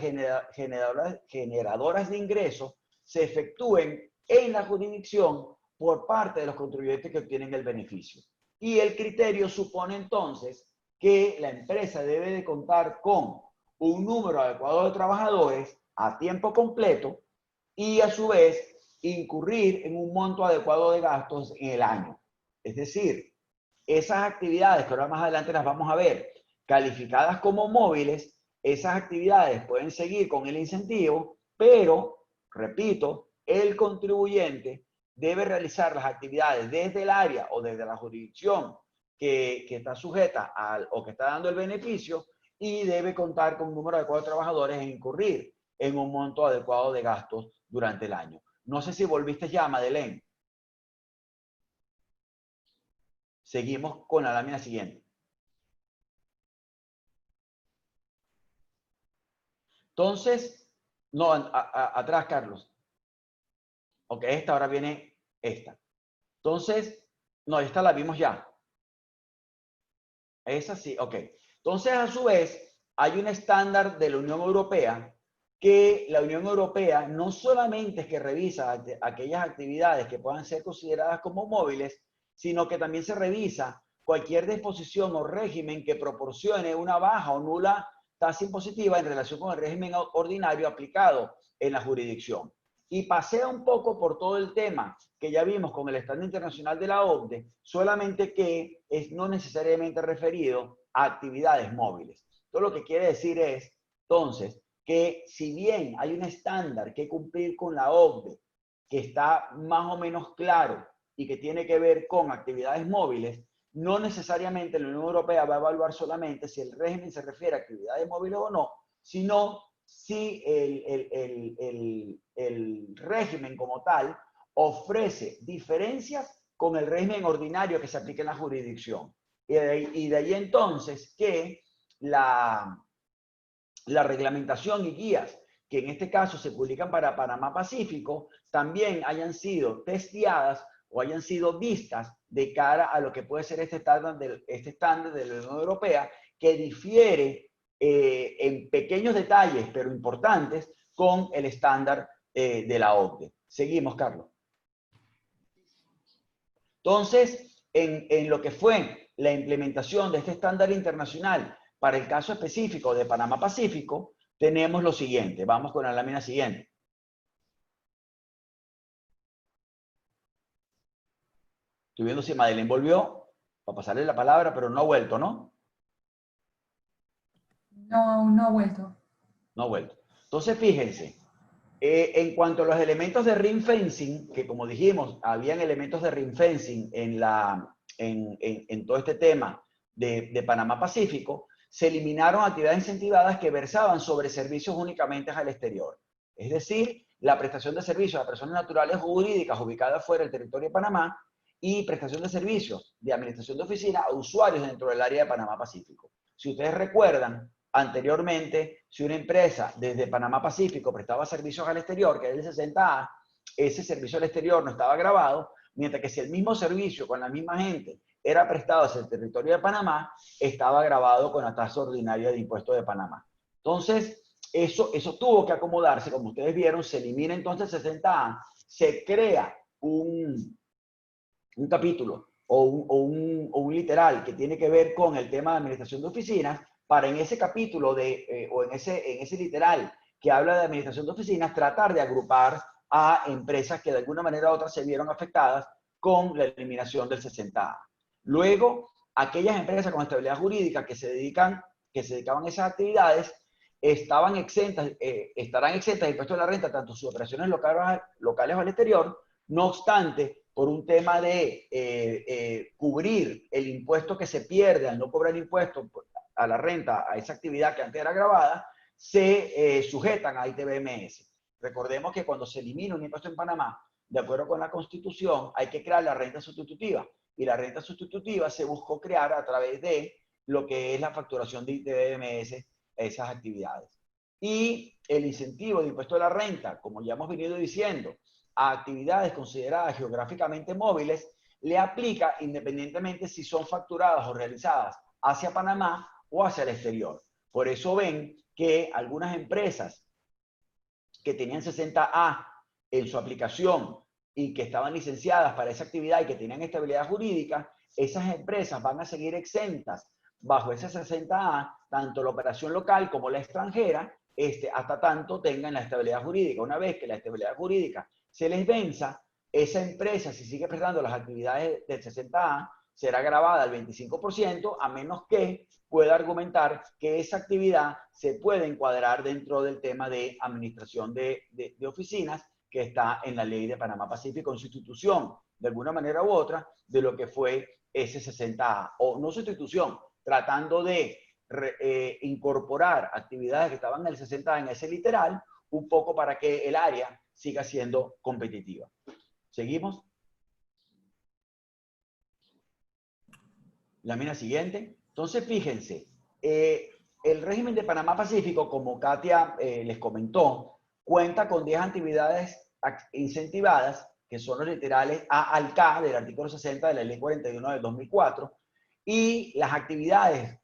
generadoras de ingresos se efectúen en la jurisdicción por parte de los contribuyentes que obtienen el beneficio. Y el criterio supone entonces que la empresa debe de contar con un número adecuado de trabajadores a tiempo completo y a su vez incurrir en un monto adecuado de gastos en el año. Es decir, esas actividades que ahora más adelante las vamos a ver, calificadas como móviles, esas actividades pueden seguir con el incentivo, pero, repito, el contribuyente debe realizar las actividades desde el área o desde la jurisdicción que está sujeta o que está dando el beneficio, y debe contar con un número adecuado de trabajadores e incurrir en un monto adecuado de gastos durante el año. No sé si volviste ya, Madeleine. Seguimos con la lámina siguiente. Entonces, no, atrás, Carlos. Ok, esta ahora viene esta. Entonces, no, esta la vimos ya. Esa sí, ok. Entonces, a su vez, hay un estándar de la Unión Europea que la Unión Europea no solamente es que revisa aquellas actividades que puedan ser consideradas como móviles, sino que también se revisa cualquier disposición o régimen que proporcione una baja o nula tasa impositiva en relación con el régimen ordinario aplicado en la jurisdicción. Y pasea un poco por todo el tema que ya vimos con el estándar internacional de la OCDE, solamente que es no necesariamente referido a actividades móviles. Todo lo que quiere decir es, entonces, que si bien hay un estándar que cumplir con la OCDE, que está más o menos claro y que tiene que ver con actividades móviles, no necesariamente la Unión Europea va a evaluar solamente si el régimen se refiere a actividades móviles o no, sino si el régimen como tal ofrece diferencias con el régimen ordinario que se aplica en la jurisdicción. Y de ahí entonces que la reglamentación y guías que en este caso se publican para Panamá Pacífico también hayan sido testeadas o hayan sido vistas de cara a lo que puede ser este estándar de la Unión Europea, que difiere en pequeños detalles, pero importantes, con el estándar de la OCDE. Seguimos, Carlos. Entonces, en lo que fue la implementación de este estándar internacional para el caso específico de Panamá Pacífico, tenemos lo siguiente. Vamos con la lámina siguiente. Estoy viendo si Madeleine volvió para pasarle la palabra, pero no ha vuelto, ¿no? No, no ha vuelto. No ha vuelto. Entonces, fíjense, en cuanto a los elementos de ring fencing, que como dijimos, habían elementos de ring fencing en todo este tema de Panamá Pacífico, se eliminaron actividades incentivadas que versaban sobre servicios únicamente al exterior. Es decir, la prestación de servicios a personas naturales o jurídicas ubicadas fuera del territorio de Panamá y prestación de servicios de administración de oficina a usuarios dentro del área de Panamá Pacífico. Si ustedes recuerdan, anteriormente, si una empresa desde Panamá Pacífico prestaba servicios al exterior, que es el 60A, ese servicio al exterior no estaba grabado, mientras que si el mismo servicio con la misma gente era prestado hacia el territorio de Panamá, estaba grabado con la tasa ordinaria de impuestos de Panamá. Entonces, eso tuvo que acomodarse, como ustedes vieron, se elimina entonces el 60A, se crea un capítulo o un literal que tiene que ver con el tema de administración de oficinas, para en ese capítulo o en ese literal que habla de administración de oficinas, tratar de agrupar a empresas que de alguna manera u otra se vieron afectadas con la eliminación del 60A. Luego, aquellas empresas con estabilidad jurídica que se dedicaban a esas actividades estarán exentas de impuesto de la renta, tanto sus operaciones locales o al exterior. No obstante, por un tema de cubrir el impuesto que se pierde al no cobrar impuesto a la renta, a esa actividad que antes era grabada, se sujetan a ITBMS. Recordemos que cuando se elimina un impuesto en Panamá, de acuerdo con la Constitución, hay que crear la renta sustitutiva. Y la renta sustitutiva se buscó crear a través de lo que es la facturación de ITBMS a esas actividades. Y el incentivo de impuesto de la renta, como ya hemos venido diciendo, a actividades consideradas geográficamente móviles, le aplica independientemente si son facturadas o realizadas hacia Panamá o hacia el exterior. Por eso ven que algunas empresas que tenían 60A en su aplicación y que estaban licenciadas para esa actividad y que tenían estabilidad jurídica, esas empresas van a seguir exentas bajo ese 60A, tanto la operación local como la extranjera, hasta tanto tengan la estabilidad jurídica. Una vez que la estabilidad jurídica se les venza, esa empresa, si sigue prestando las actividades del 60A, será grabada al 25%, a menos que pueda argumentar que esa actividad se puede encuadrar dentro del tema de administración de oficinas que está en la ley de Panamá Pacífico, en sustitución, de alguna manera u otra, de lo que fue ese 60A. O no sustitución, tratando de incorporar actividades que estaban en el 60A en ese literal, un poco para que el área siga siendo competitiva. ¿Seguimos? Lámina siguiente. Entonces, fíjense, el régimen de Panamá Pacífico, como Katia les comentó, cuenta con 10 actividades incentivadas, que son los literales A al K del artículo 60 de la Ley 41 del 2004, y las actividades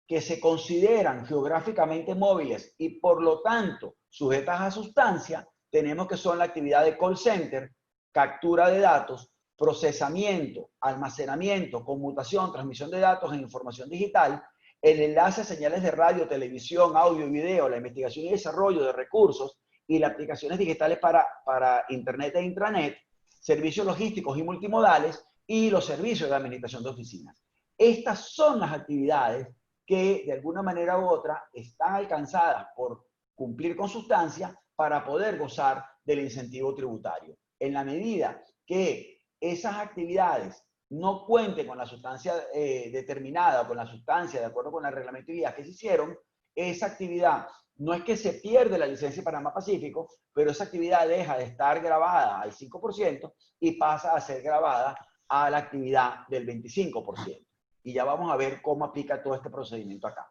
que se consideran geográficamente móviles y por lo tanto sujetas a sustancia, tenemos que son la actividad de call center, captura de datos, procesamiento, almacenamiento, conmutación, transmisión de datos en información digital, el enlace a señales de radio, televisión, audio y video, la investigación y desarrollo de recursos y las aplicaciones digitales para Internet e intranet, servicios logísticos y multimodales y los servicios de administración de oficinas. Estas son las actividades que de alguna manera u otra están alcanzadas por cumplir con sustancia para poder gozar del incentivo tributario. En la medida que esas actividades no cuenten con la sustancia determinada o con la sustancia de acuerdo con el reglamento y guías que se hicieron, esa actividad no es que se pierde la licencia de Panamá Pacífico, pero esa actividad deja de estar grabada al 5% y pasa a ser grabada a la actividad del 25%. Y ya vamos a ver cómo aplica todo este procedimiento acá.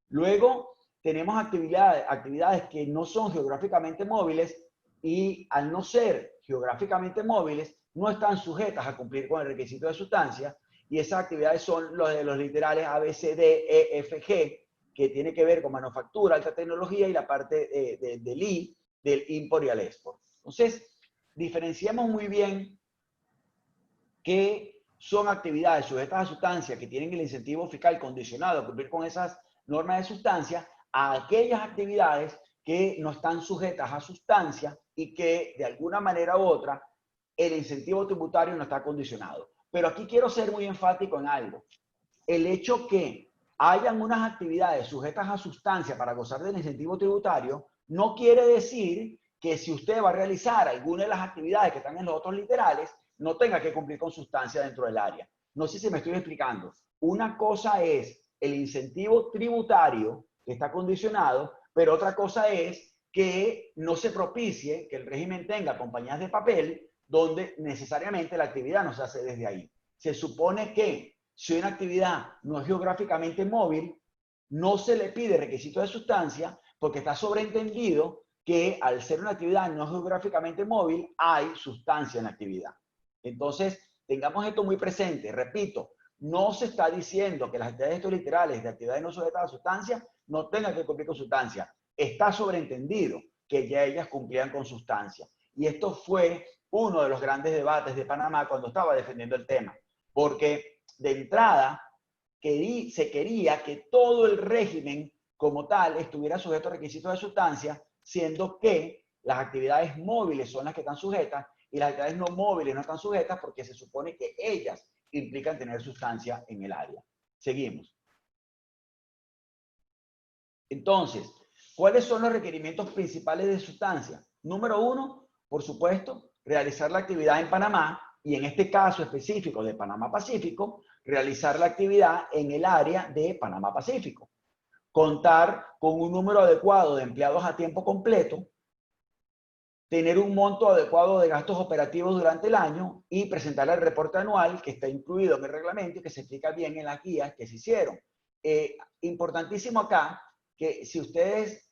Luego tenemos actividades que no son geográficamente móviles y al no ser geográficamente móviles no están sujetas a cumplir con el requisito de sustancia, y esas actividades son los de los literales A, B, C, D, E, F, G, que tiene que ver con manufactura, alta tecnología y la parte del I, del import y al export. Entonces, diferenciamos muy bien qué son actividades sujetas a sustancia que tienen el incentivo fiscal condicionado a cumplir con esas normas de sustancia, a aquellas actividades que no están sujetas a sustancia y que de alguna manera u otra el incentivo tributario no está condicionado. Pero aquí quiero ser muy enfático en algo. El hecho que hayan unas actividades sujetas a sustancia para gozar del incentivo tributario no quiere decir que si usted va a realizar alguna de las actividades que están en los otros literales, no tenga que cumplir con sustancia dentro del área. No sé si me estoy explicando. Una cosa es el incentivo tributario que está condicionado, pero otra cosa es que no se propicie que el régimen tenga compañías de papel donde necesariamente la actividad no se hace desde ahí. Se supone que si una actividad no es geográficamente móvil, no se le pide requisito de sustancia porque está sobreentendido que al ser una actividad no geográficamente móvil, hay sustancia en la actividad. Entonces, tengamos esto muy presente. Repito, no se está diciendo que las actividades literales de actividades no sujetas a sustancia no tengan que cumplir con sustancia. Está sobreentendido que ya ellas cumplían con sustancia. Y esto fue uno de los grandes debates de Panamá cuando estaba defendiendo el tema. Porque de entrada se quería que todo el régimen como tal estuviera sujeto a requisitos de sustancia, siendo que las actividades móviles son las que están sujetas y las actividades no móviles no están sujetas porque se supone que ellas implican tener sustancia en el área. Seguimos. Entonces, ¿cuáles son los requerimientos principales de sustancia? Número uno, por supuesto, realizar la actividad en Panamá y en este caso específico de Panamá Pacífico, realizar la actividad en el área de Panamá Pacífico. Contar con un número adecuado de empleados a tiempo completo, tener un monto adecuado de gastos operativos durante el año y presentar el reporte anual que está incluido en el reglamento y que se explica bien en las guías que se hicieron. Importantísimo acá que si ustedes,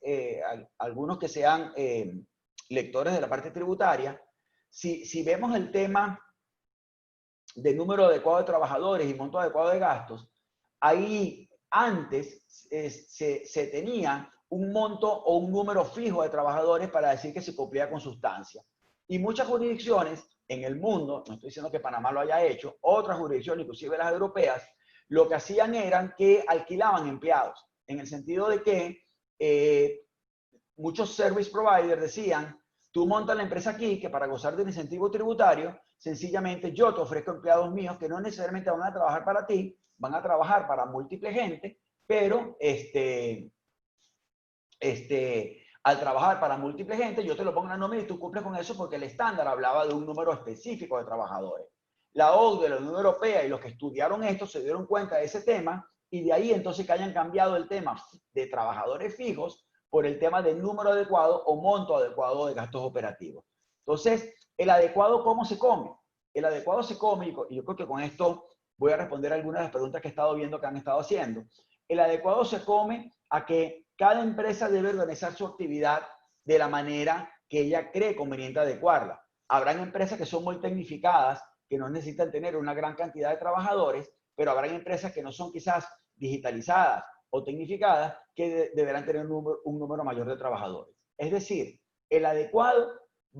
algunos que sean lectores de la parte tributaria, si vemos el tema de número adecuado de trabajadores y monto adecuado de gastos, ahí antes se tenía un monto o un número fijo de trabajadores para decir que se cumplía con sustancia. Y muchas jurisdicciones en el mundo, no estoy diciendo que Panamá lo haya hecho, otras jurisdicciones, inclusive las europeas, lo que hacían eran que alquilaban empleados, en el sentido de que muchos service providers decían, tú montas la empresa aquí, que para gozar del incentivo tributario, sencillamente yo te ofrezco empleados míos que no necesariamente van a trabajar para ti, van a trabajar para múltiple gente, pero al trabajar para múltiple gente, yo te lo pongo en la nómina y tú cumples con eso porque el estándar hablaba de un número específico de trabajadores. La OCDE, la Unión Europea y los que estudiaron esto se dieron cuenta de ese tema y de ahí entonces que hayan cambiado el tema de trabajadores fijos por el tema del número adecuado o monto adecuado de gastos operativos. Entonces, ¿el adecuado cómo se come? El adecuado se come, y yo creo que con esto voy a responder algunas de las preguntas que he estado viendo que han estado haciendo. El adecuado se come a que cada empresa debe organizar su actividad de la manera que ella cree conveniente adecuarla. Habrán empresas que son muy tecnificadas, que no necesitan tener una gran cantidad de trabajadores, pero habrán empresas que no son quizás digitalizadas o tecnificadas que deberán tener un número mayor de trabajadores. Es decir, el adecuado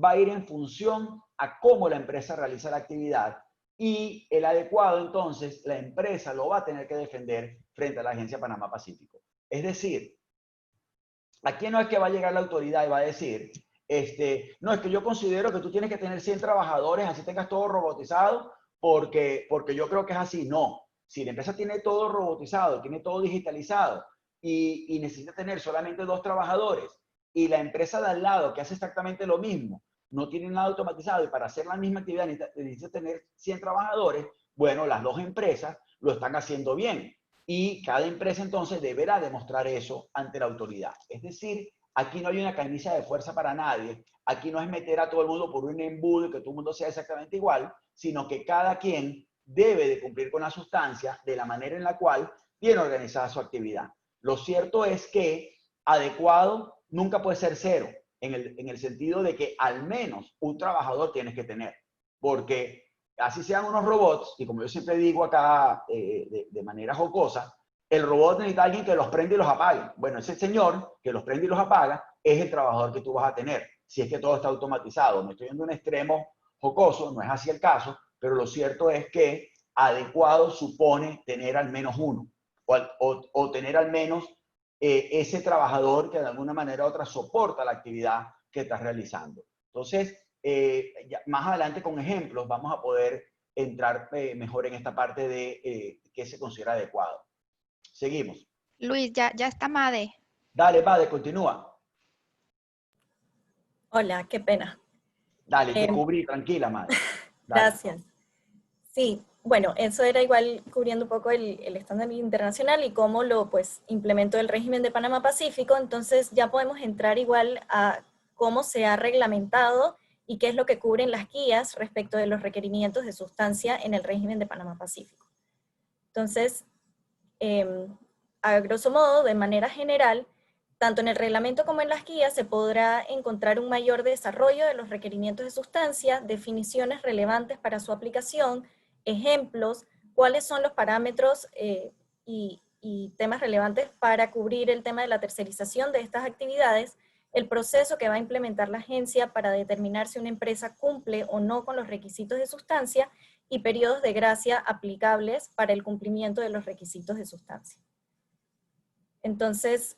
va a ir en función a cómo la empresa realiza la actividad y el adecuado entonces la empresa lo va a tener que defender frente a la Agencia Panamá Pacífico. Es decir, aquí no es que va a llegar la autoridad y va a decir, no, es que yo considero que tú tienes que tener 100 trabajadores, así tengas todo robotizado, porque yo creo que es así. No, si la empresa tiene todo robotizado, tiene todo digitalizado y necesita tener solamente 2 trabajadores y la empresa de al lado que hace exactamente lo mismo, no tiene nada automatizado y para hacer la misma actividad necesita tener 100 trabajadores, bueno, las 2 empresas lo están haciendo bien. Y cada empresa entonces deberá demostrar eso ante la autoridad. Es decir, Aquí no hay una camisa de fuerza para nadie. Aquí no es meter a todo el mundo por un embudo y que todo el mundo sea exactamente igual, sino que cada quien debe de cumplir con la sustancia de la manera en la cual tiene organizada su actividad. Lo cierto es que adecuado nunca puede ser cero, en el sentido de que al menos un trabajador tienes que tener, porque así sean unos robots, y como yo siempre digo acá de manera jocosa, el robot necesita a alguien que los prende y los apague. Bueno, ese señor que los prende y los apaga es el trabajador que tú vas a tener, si es que todo está automatizado. Me estoy yendo a un extremo jocoso, no es así el caso, pero lo cierto es que adecuado supone tener al menos uno, o tener al menos ese trabajador que de alguna manera u otra soporta la actividad que estás realizando. Entonces, más adelante con ejemplos vamos a poder entrar mejor en esta parte de qué se considera adecuado. Seguimos. Luis, ya está Made. Dale, Pade, continúa. Hola, qué pena. Dale, te cubrí, tranquila, madre. Dale. Gracias. Sí, bueno, eso era igual cubriendo un poco el estándar internacional y cómo lo pues implementó el régimen de Panamá Pacífico. Entonces ya podemos entrar igual a cómo se ha reglamentado y qué es lo que cubren las guías respecto de los requerimientos de sustancia en el régimen de Panamá Pacífico. Entonces, a grosso modo, de manera general, tanto en el reglamento como en las guías se podrá encontrar un mayor desarrollo de los requerimientos de sustancia, definiciones relevantes para su aplicación, ejemplos, cuáles son los parámetros y temas relevantes para cubrir el tema de la tercerización de estas actividades, el proceso que va a implementar la agencia para determinar si una empresa cumple o no con los requisitos de sustancia y periodos de gracia aplicables para el cumplimiento de los requisitos de sustancia. Entonces,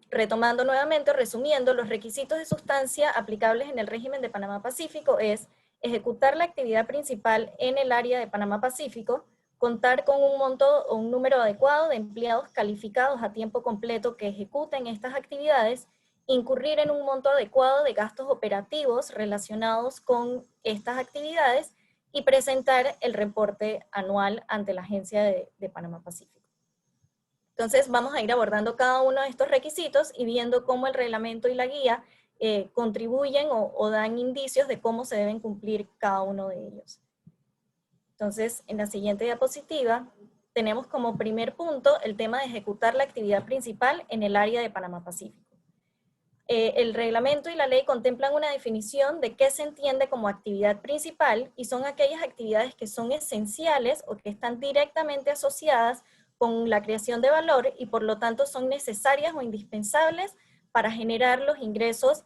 retomando nuevamente, resumiendo, los requisitos de sustancia aplicables en el régimen de Panamá Pacífico es ejecutar la actividad principal en el área de Panamá Pacífico, contar con un monto o un número adecuado de empleados calificados a tiempo completo que ejecuten estas actividades, incurrir en un monto adecuado de gastos operativos relacionados con estas actividades y presentar el reporte anual ante la Agencia de Panamá Pacífico. Entonces vamos a ir abordando cada uno de estos requisitos y viendo cómo el reglamento y la guía contribuyen o dan indicios de cómo se deben cumplir cada uno de ellos. Entonces, en la siguiente diapositiva tenemos como primer punto el tema de ejecutar la actividad principal en el área de Panamá Pacífico. El reglamento y la ley contemplan una definición de qué se entiende como actividad principal y son aquellas actividades que son esenciales o que están directamente asociadas con la creación de valor y por lo tanto son necesarias o indispensables para generar los ingresos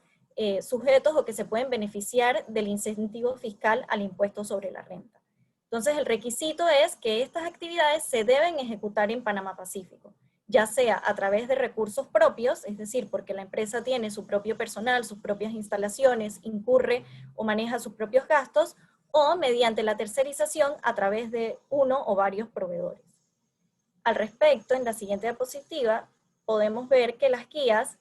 sujetos o que se pueden beneficiar del incentivo fiscal al impuesto sobre la renta. Entonces el requisito es que estas actividades se deben ejecutar en Panamá Pacífico, ya sea a través de recursos propios, es decir, porque la empresa tiene su propio personal, sus propias instalaciones, incurre o maneja sus propios gastos, o mediante la tercerización a través de uno o varios proveedores. Al respecto, en la siguiente diapositiva, podemos ver que las guías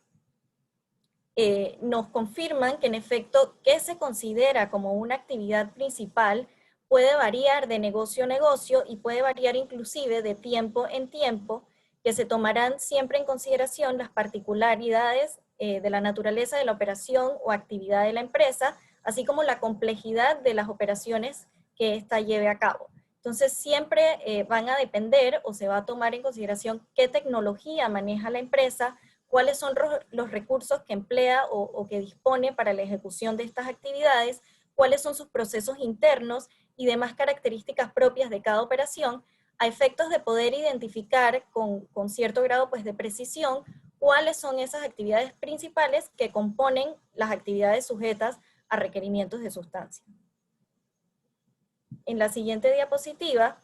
nos confirman que en efecto, qué se considera como una actividad principal puede variar de negocio a negocio y puede variar inclusive de tiempo en tiempo, que se tomarán siempre en consideración las particularidades de la naturaleza de la operación o actividad de la empresa, así como la complejidad de las operaciones que ésta lleve a cabo. Entonces siempre van a depender o se va a tomar en consideración qué tecnología maneja la empresa, cuáles son los recursos que emplea o que dispone para la ejecución de estas actividades, cuáles son sus procesos internos y demás características propias de cada operación, a efectos de poder identificar con cierto grado pues, de precisión cuáles son esas actividades principales que componen las actividades sujetas a requerimientos de sustancia. En la siguiente diapositiva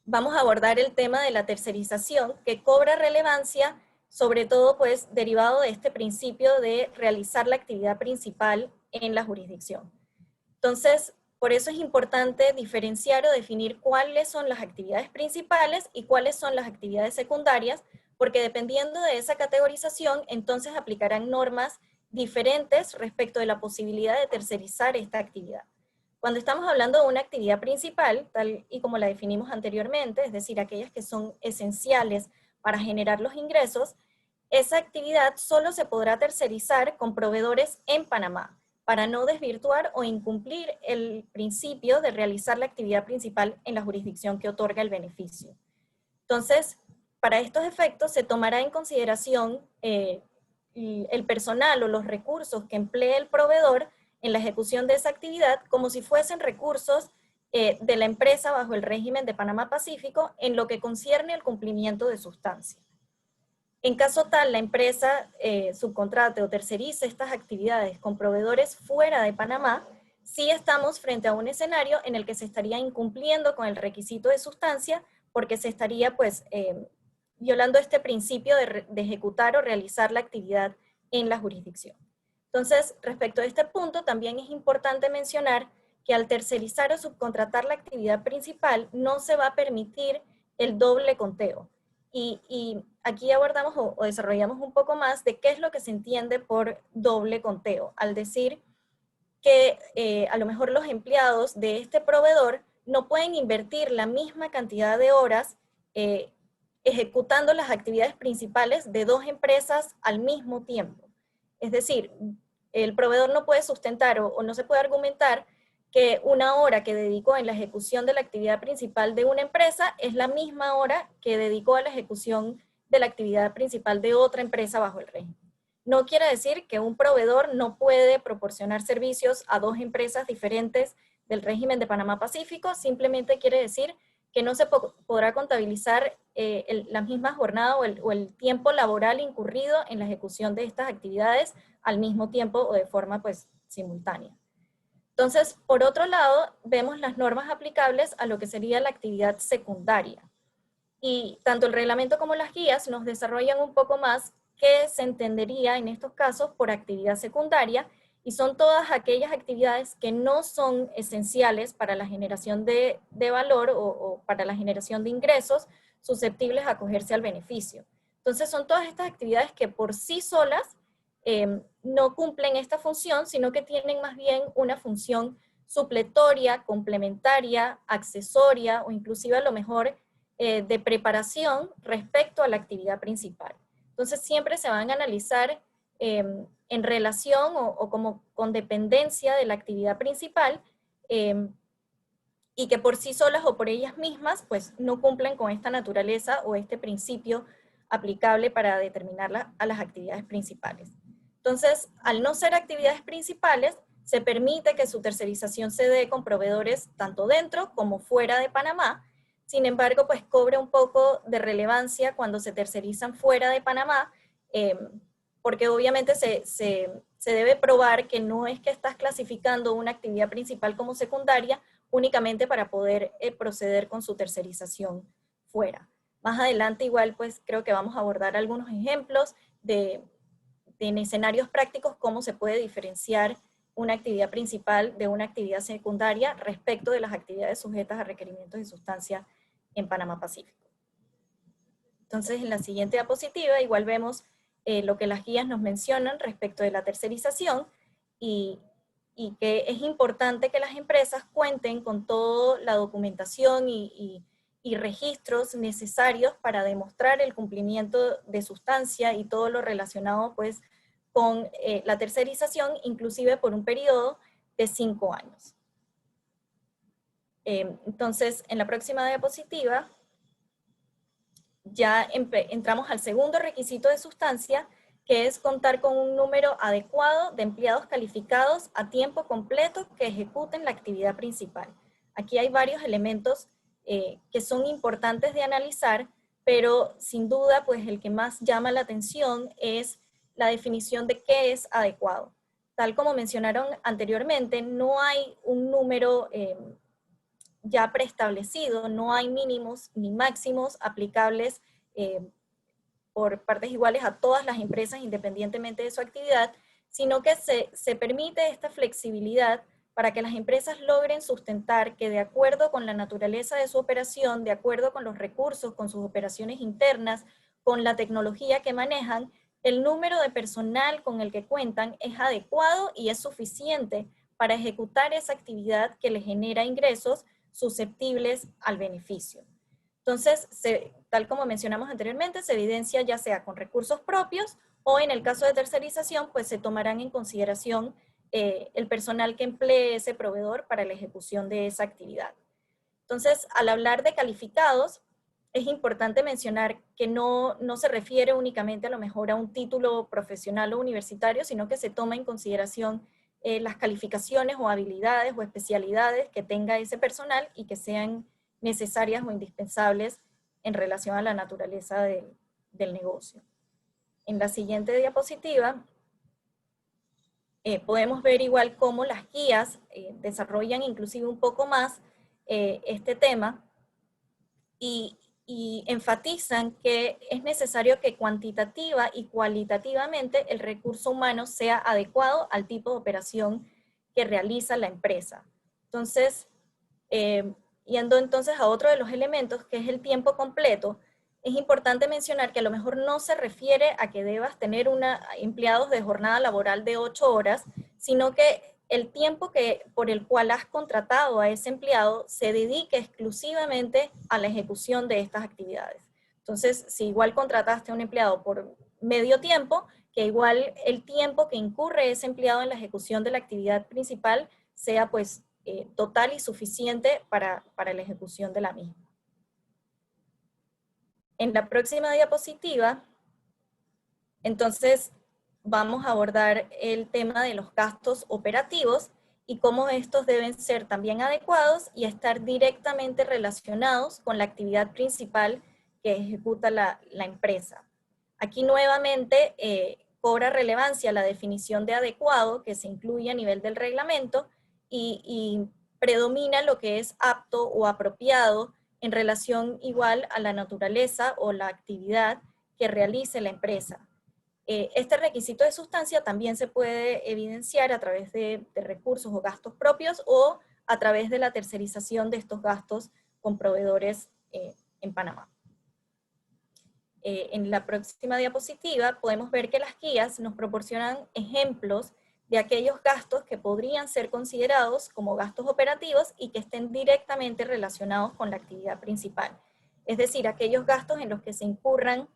vamos a abordar el tema de la tercerización que cobra relevancia, sobre todo pues derivado de este principio de realizar la actividad principal en la jurisdicción. Entonces, por eso es importante diferenciar o definir cuáles son las actividades principales y cuáles son las actividades secundarias, porque dependiendo de esa categorización, entonces aplicarán normas diferentes respecto de la posibilidad de tercerizar esta actividad. Cuando estamos hablando de una actividad principal, tal y como la definimos anteriormente, es decir, aquellas que son esenciales para generar los ingresos, esa actividad solo se podrá tercerizar con proveedores en Panamá, para no desvirtuar o incumplir el principio de realizar la actividad principal en la jurisdicción que otorga el beneficio. Entonces, para estos efectos se tomará en consideración el personal o los recursos que emplee el proveedor en la ejecución de esa actividad como si fuesen recursos de la empresa bajo el régimen de Panamá Pacífico en lo que concierne al cumplimiento de sustancia. En caso tal, la empresa subcontrate o tercerice estas actividades con proveedores fuera de Panamá, sí estamos frente a un escenario en el que se estaría incumpliendo con el requisito de sustancia porque se estaría pues violando este principio de ejecutar o realizar la actividad en la jurisdicción. Entonces, respecto a este punto, también es importante mencionar que al tercerizar o subcontratar la actividad principal no se va a permitir el doble conteo. Y aquí abordamos o desarrollamos un poco más de qué es lo que se entiende por doble conteo, al decir que a lo mejor los empleados de este proveedor no pueden invertir la misma cantidad de horas ejecutando las actividades principales de dos empresas al mismo tiempo. Es decir, el proveedor no puede sustentar o no se puede argumentar que una hora que dedicó en la ejecución de la actividad principal de una empresa es la misma hora que dedicó a la ejecución de la actividad principal de otra empresa bajo el régimen. No quiere decir que un proveedor no puede proporcionar servicios a dos empresas diferentes del régimen de Panamá Pacífico, simplemente quiere decir que no se podrá contabilizar la misma jornada o el tiempo laboral incurrido en la ejecución de estas actividades al mismo tiempo o de forma pues simultánea. Entonces, por otro lado, vemos las normas aplicables a lo que sería la actividad secundaria. Y tanto el reglamento como las guías nos desarrollan un poco más qué se entendería en estos casos por actividad secundaria, y son todas aquellas actividades que no son esenciales para la generación de valor o para la generación de ingresos susceptibles a acogerse al beneficio. Entonces, son todas estas actividades que por sí solas no cumplen esta función, sino que tienen más bien una función supletoria, complementaria, accesoria o inclusive a lo mejor de preparación respecto a la actividad principal. Entonces siempre se van a analizar en relación o como con dependencia de la actividad principal y que por sí solas o por ellas mismas pues no cumplen con esta naturaleza o este principio aplicable para determinar a las actividades principales. Entonces, al no ser actividades principales, se permite que su tercerización se dé con proveedores tanto dentro como fuera de Panamá. Sin embargo, pues cobra un poco de relevancia cuando se tercerizan fuera de Panamá, porque obviamente se debe probar que no es que estás clasificando una actividad principal como secundaria únicamente para poder proceder con su tercerización fuera. Más adelante igual pues creo que vamos a abordar algunos ejemplos en escenarios prácticos cómo se puede diferenciar una actividad principal de una actividad secundaria respecto de las actividades sujetas a requerimientos de sustancia en Panamá Pacífico. Entonces, en la siguiente diapositiva igual vemos lo que las guías nos mencionan respecto de la tercerización y que es importante que las empresas cuenten con toda la documentación y registros necesarios para demostrar el cumplimiento de sustancia y todo lo relacionado pues con la tercerización, inclusive por un periodo de 5 años. Entonces, en la próxima diapositiva ya entramos al segundo requisito de sustancia, que es contar con un número adecuado de empleados calificados a tiempo completo que ejecuten la actividad principal. Aquí hay varios elementos que son importantes de analizar, pero sin duda pues el que más llama la atención es la definición de qué es adecuado. Tal como mencionaron anteriormente, no hay un número ya preestablecido, no hay mínimos ni máximos aplicables por partes iguales a todas las empresas independientemente de su actividad, sino que se permite esta flexibilidad para que las empresas logren sustentar que de acuerdo con la naturaleza de su operación, de acuerdo con los recursos, con sus operaciones internas, con la tecnología que manejan, el número de personal con el que cuentan es adecuado y es suficiente para ejecutar esa actividad que les genera ingresos susceptibles al beneficio. Entonces, tal como mencionamos anteriormente, se evidencia ya sea con recursos propios o en el caso de tercerización, pues se tomarán en consideración el personal que emplee ese proveedor para la ejecución de esa actividad. Entonces, al hablar de calificados, es importante mencionar que no se refiere únicamente a lo mejor a un título profesional o universitario, sino que se toma en consideración las calificaciones o habilidades o especialidades que tenga ese personal y que sean necesarias o indispensables en relación a la naturaleza del negocio. En la siguiente diapositiva podemos ver igual cómo las guías desarrollan inclusive un poco más este tema y enfatizan que es necesario que cuantitativa y cualitativamente el recurso humano sea adecuado al tipo de operación que realiza la empresa. Entonces, yendo entonces a otro de los elementos, que es el tiempo completo, es importante mencionar que a lo mejor no se refiere a que debas tener empleados de jornada laboral de 8 horas, sino que el tiempo por el cual has contratado a ese empleado se dedique exclusivamente a la ejecución de estas actividades. Entonces, si igual contrataste a un empleado por medio tiempo, que igual el tiempo que incurre ese empleado en la ejecución de la actividad principal sea pues total y suficiente para la ejecución de la misma. En la próxima diapositiva, entonces, vamos a abordar el tema de los gastos operativos y cómo estos deben ser también adecuados y estar directamente relacionados con la actividad principal que ejecuta la empresa. Aquí nuevamente cobra relevancia la definición de adecuado que se incluye a nivel del reglamento y predomina lo que es apto o apropiado en relación igual a la naturaleza o la actividad que realice la empresa. Este requisito de sustancia también se puede evidenciar a través de recursos o gastos propios o a través de la tercerización de estos gastos con proveedores en Panamá. En la próxima diapositiva podemos ver que las guías nos proporcionan ejemplos de aquellos gastos que podrían ser considerados como gastos operativos y que estén directamente relacionados con la actividad principal. Es decir, aquellos gastos en los que se incurran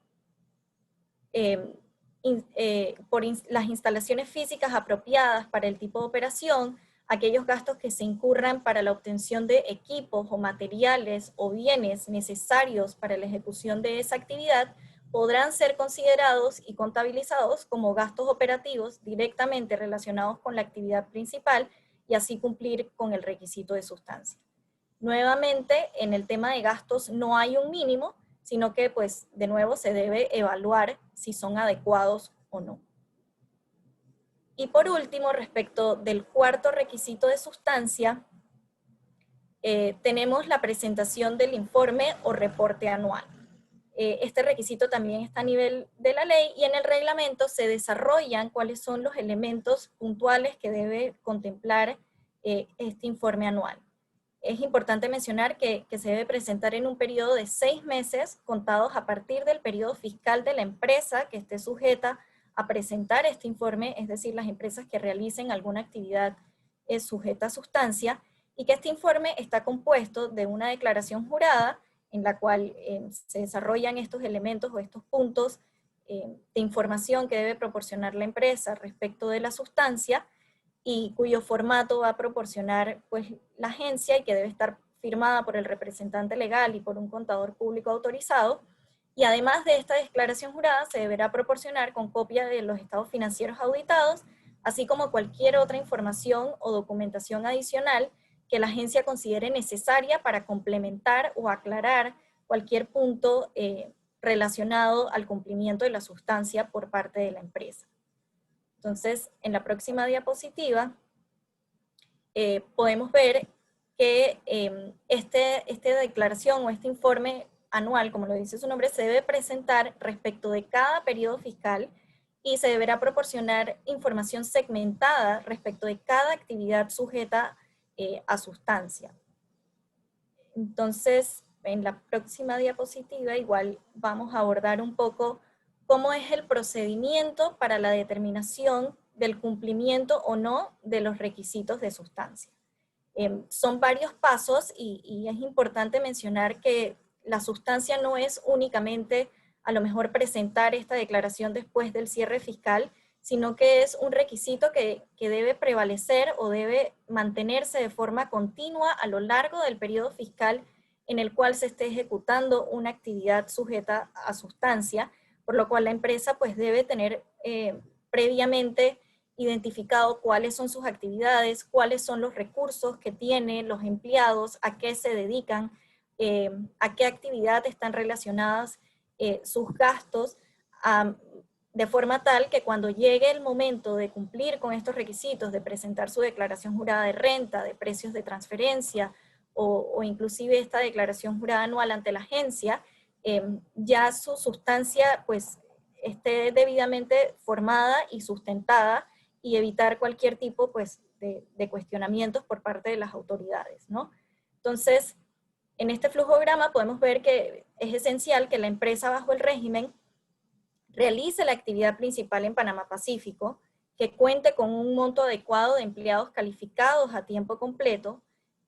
por las instalaciones físicas apropiadas para el tipo de operación, aquellos gastos que se incurran para la obtención de equipos o materiales o bienes necesarios para la ejecución de esa actividad, podrán ser considerados y contabilizados como gastos operativos directamente relacionados con la actividad principal y así cumplir con el requisito de sustancia. Nuevamente, en el tema de gastos no hay un mínimo, sino que pues de nuevo se debe evaluar si son adecuados o no. Y por último, respecto del cuarto requisito de sustancia, tenemos la presentación del informe o reporte anual. Este requisito también está a nivel de la ley y en el reglamento se desarrollan cuáles son los elementos puntuales que debe contemplar este informe anual. Es importante mencionar que se debe presentar en un periodo de 6 meses contados a partir del periodo fiscal de la empresa que esté sujeta a presentar este informe, es decir, las empresas que realicen alguna actividad sujeta a sustancia, y que este informe está compuesto de una declaración jurada en la cual se desarrollan estos elementos o estos puntos de información que debe proporcionar la empresa respecto de la sustancia, y cuyo formato va a proporcionar pues, la agencia y que debe estar firmada por el representante legal y por un contador público autorizado. Y además de esta declaración jurada, se deberá proporcionar con copia de los estados financieros auditados, así como cualquier otra información o documentación adicional que la agencia considere necesaria para complementar o aclarar cualquier punto relacionado al cumplimiento de la sustancia por parte de la empresa. Entonces, en la próxima diapositiva podemos ver que esta declaración o este informe anual, como lo dice su nombre, se debe presentar respecto de cada periodo fiscal y se deberá proporcionar información segmentada respecto de cada actividad sujeta a sustancia. Entonces, en la próxima diapositiva igual vamos a abordar un poco cómo es el procedimiento para la determinación del cumplimiento o no de los requisitos de sustancia. Son varios pasos y es importante mencionar que la sustancia no es únicamente a lo mejor presentar esta declaración después del cierre fiscal, sino que es un requisito que debe prevalecer o debe mantenerse de forma continua a lo largo del periodo fiscal en el cual se esté ejecutando una actividad sujeta a sustancia, por lo cual la empresa pues debe tener previamente identificado cuáles son sus actividades, cuáles son los recursos que tienen los empleados, a qué se dedican, a qué actividad están relacionadas sus gastos, de forma tal que cuando llegue el momento de cumplir con estos requisitos, de presentar su declaración jurada de renta, de precios de transferencia, o inclusive esta declaración jurada anual ante la agencia, ya su sustancia pues esté debidamente formada y sustentada y evitar cualquier tipo pues de cuestionamientos por parte de las autoridades, ¿no? Entonces, en este flujograma podemos ver que es esencial que la empresa bajo el régimen realice la actividad principal en Panamá Pacífico, que cuente con un monto adecuado de empleados calificados a tiempo completo,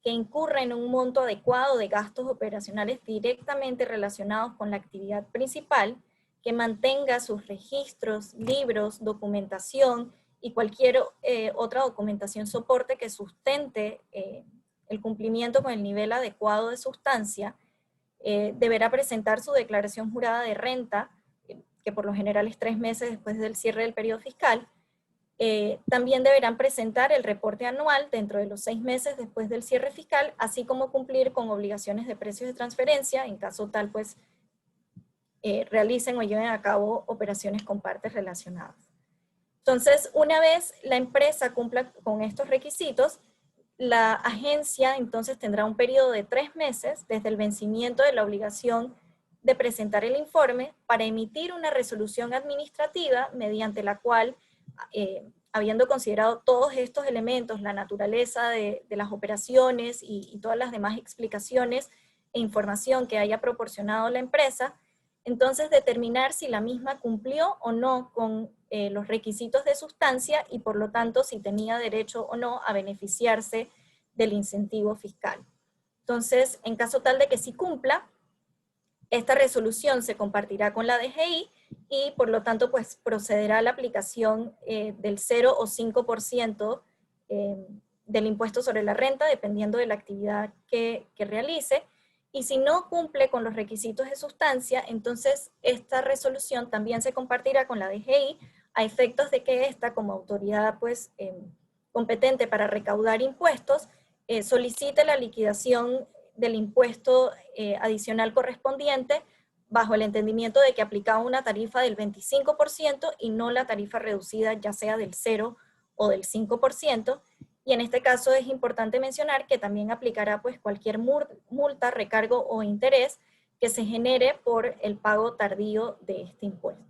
que incurra en un monto adecuado de gastos operacionales directamente relacionados con la actividad principal, que mantenga sus registros, libros, documentación y cualquier otra documentación soporte que sustente el cumplimiento con el nivel adecuado de sustancia. Deberá presentar su declaración jurada de renta, que por lo general es 3 meses después del cierre del periodo fiscal. También deberán presentar el reporte anual dentro de los 6 meses después del cierre fiscal, así como cumplir con obligaciones de precios de transferencia, en caso tal pues realicen o lleven a cabo operaciones con partes relacionadas. Entonces, una vez la empresa cumpla con estos requisitos, la agencia entonces tendrá un periodo de 3 meses desde el vencimiento de la obligación de presentar el informe para emitir una resolución administrativa mediante la cual, habiendo considerado todos estos elementos, la naturaleza de las operaciones y todas las demás explicaciones e información que haya proporcionado la empresa, entonces determinar si la misma cumplió o no con los requisitos de sustancia y por lo tanto si tenía derecho o no a beneficiarse del incentivo fiscal. Entonces, en caso tal de que sí cumpla, esta resolución se compartirá con la DGI y por lo tanto pues procederá a la aplicación del 0 o 5% del impuesto sobre la renta, dependiendo de la actividad que realice. Y si no cumple con los requisitos de sustancia, entonces esta resolución también se compartirá con la DGI a efectos de que esta, como autoridad pues, competente para recaudar impuestos, solicite la liquidación del impuesto adicional correspondiente bajo el entendimiento de que aplicaba una tarifa del 25% y no la tarifa reducida ya sea del 0 o del 5%. Y en este caso es importante mencionar que también aplicará pues cualquier multa, recargo o interés que se genere por el pago tardío de este impuesto.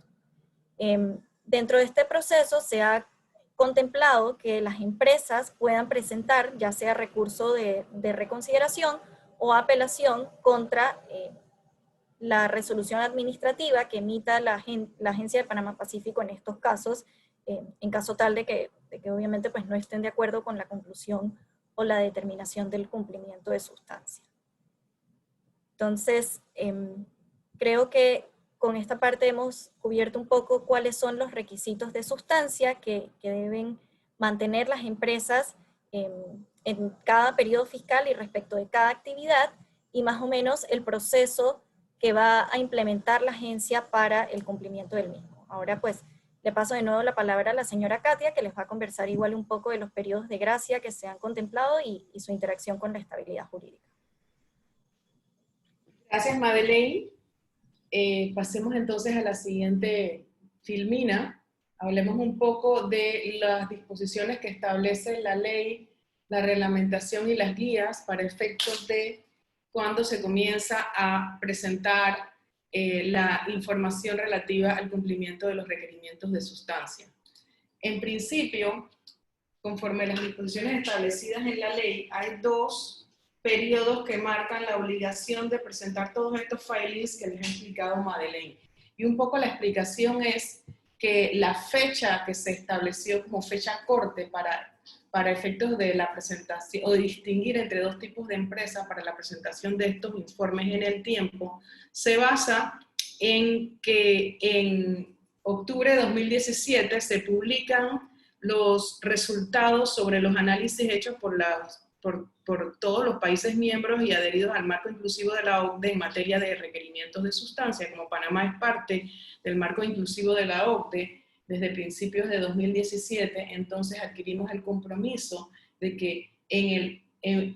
Dentro de este proceso se ha contemplado que las empresas puedan presentar ya sea recurso de reconsideración o apelación contra la resolución administrativa que emita la Agencia de Panamá Pacífico en estos casos, en caso tal de que obviamente pues no estén de acuerdo con la conclusión o la determinación del cumplimiento de sustancia. Entonces, creo que con esta parte hemos cubierto un poco cuáles son los requisitos de sustancia que deben mantener las empresas en cada periodo fiscal y respecto de cada actividad, y más o menos el proceso que va a implementar la agencia para el cumplimiento del mismo. Ahora pues le paso de nuevo la palabra a la señora Katia, que les va a conversar igual un poco de los periodos de gracia que se han contemplado y su interacción con la estabilidad jurídica. Gracias, Madeleine. Pasemos entonces a la siguiente filmina. Hablemos un poco de las disposiciones que establece la ley, la reglamentación y las guías para efectos de cuando se comienza a presentar la información relativa al cumplimiento de los requerimientos de sustancia. En principio, conforme a las disposiciones establecidas en la ley, hay 2 periodos que marcan la obligación de presentar todos estos filings que les ha explicado Madeleine. Y un poco la explicación es que la fecha que se estableció como fecha corte para para efectos de la presentación, o distinguir entre dos tipos de empresas para la presentación de estos informes en el tiempo, se basa en que en octubre de 2017 se publican los resultados sobre los análisis hechos por todos los países miembros y adheridos al marco inclusivo de la OCDE en materia de requerimientos de sustancia. Como Panamá es parte del marco inclusivo de la OCDE desde principios de 2017, entonces adquirimos el compromiso de que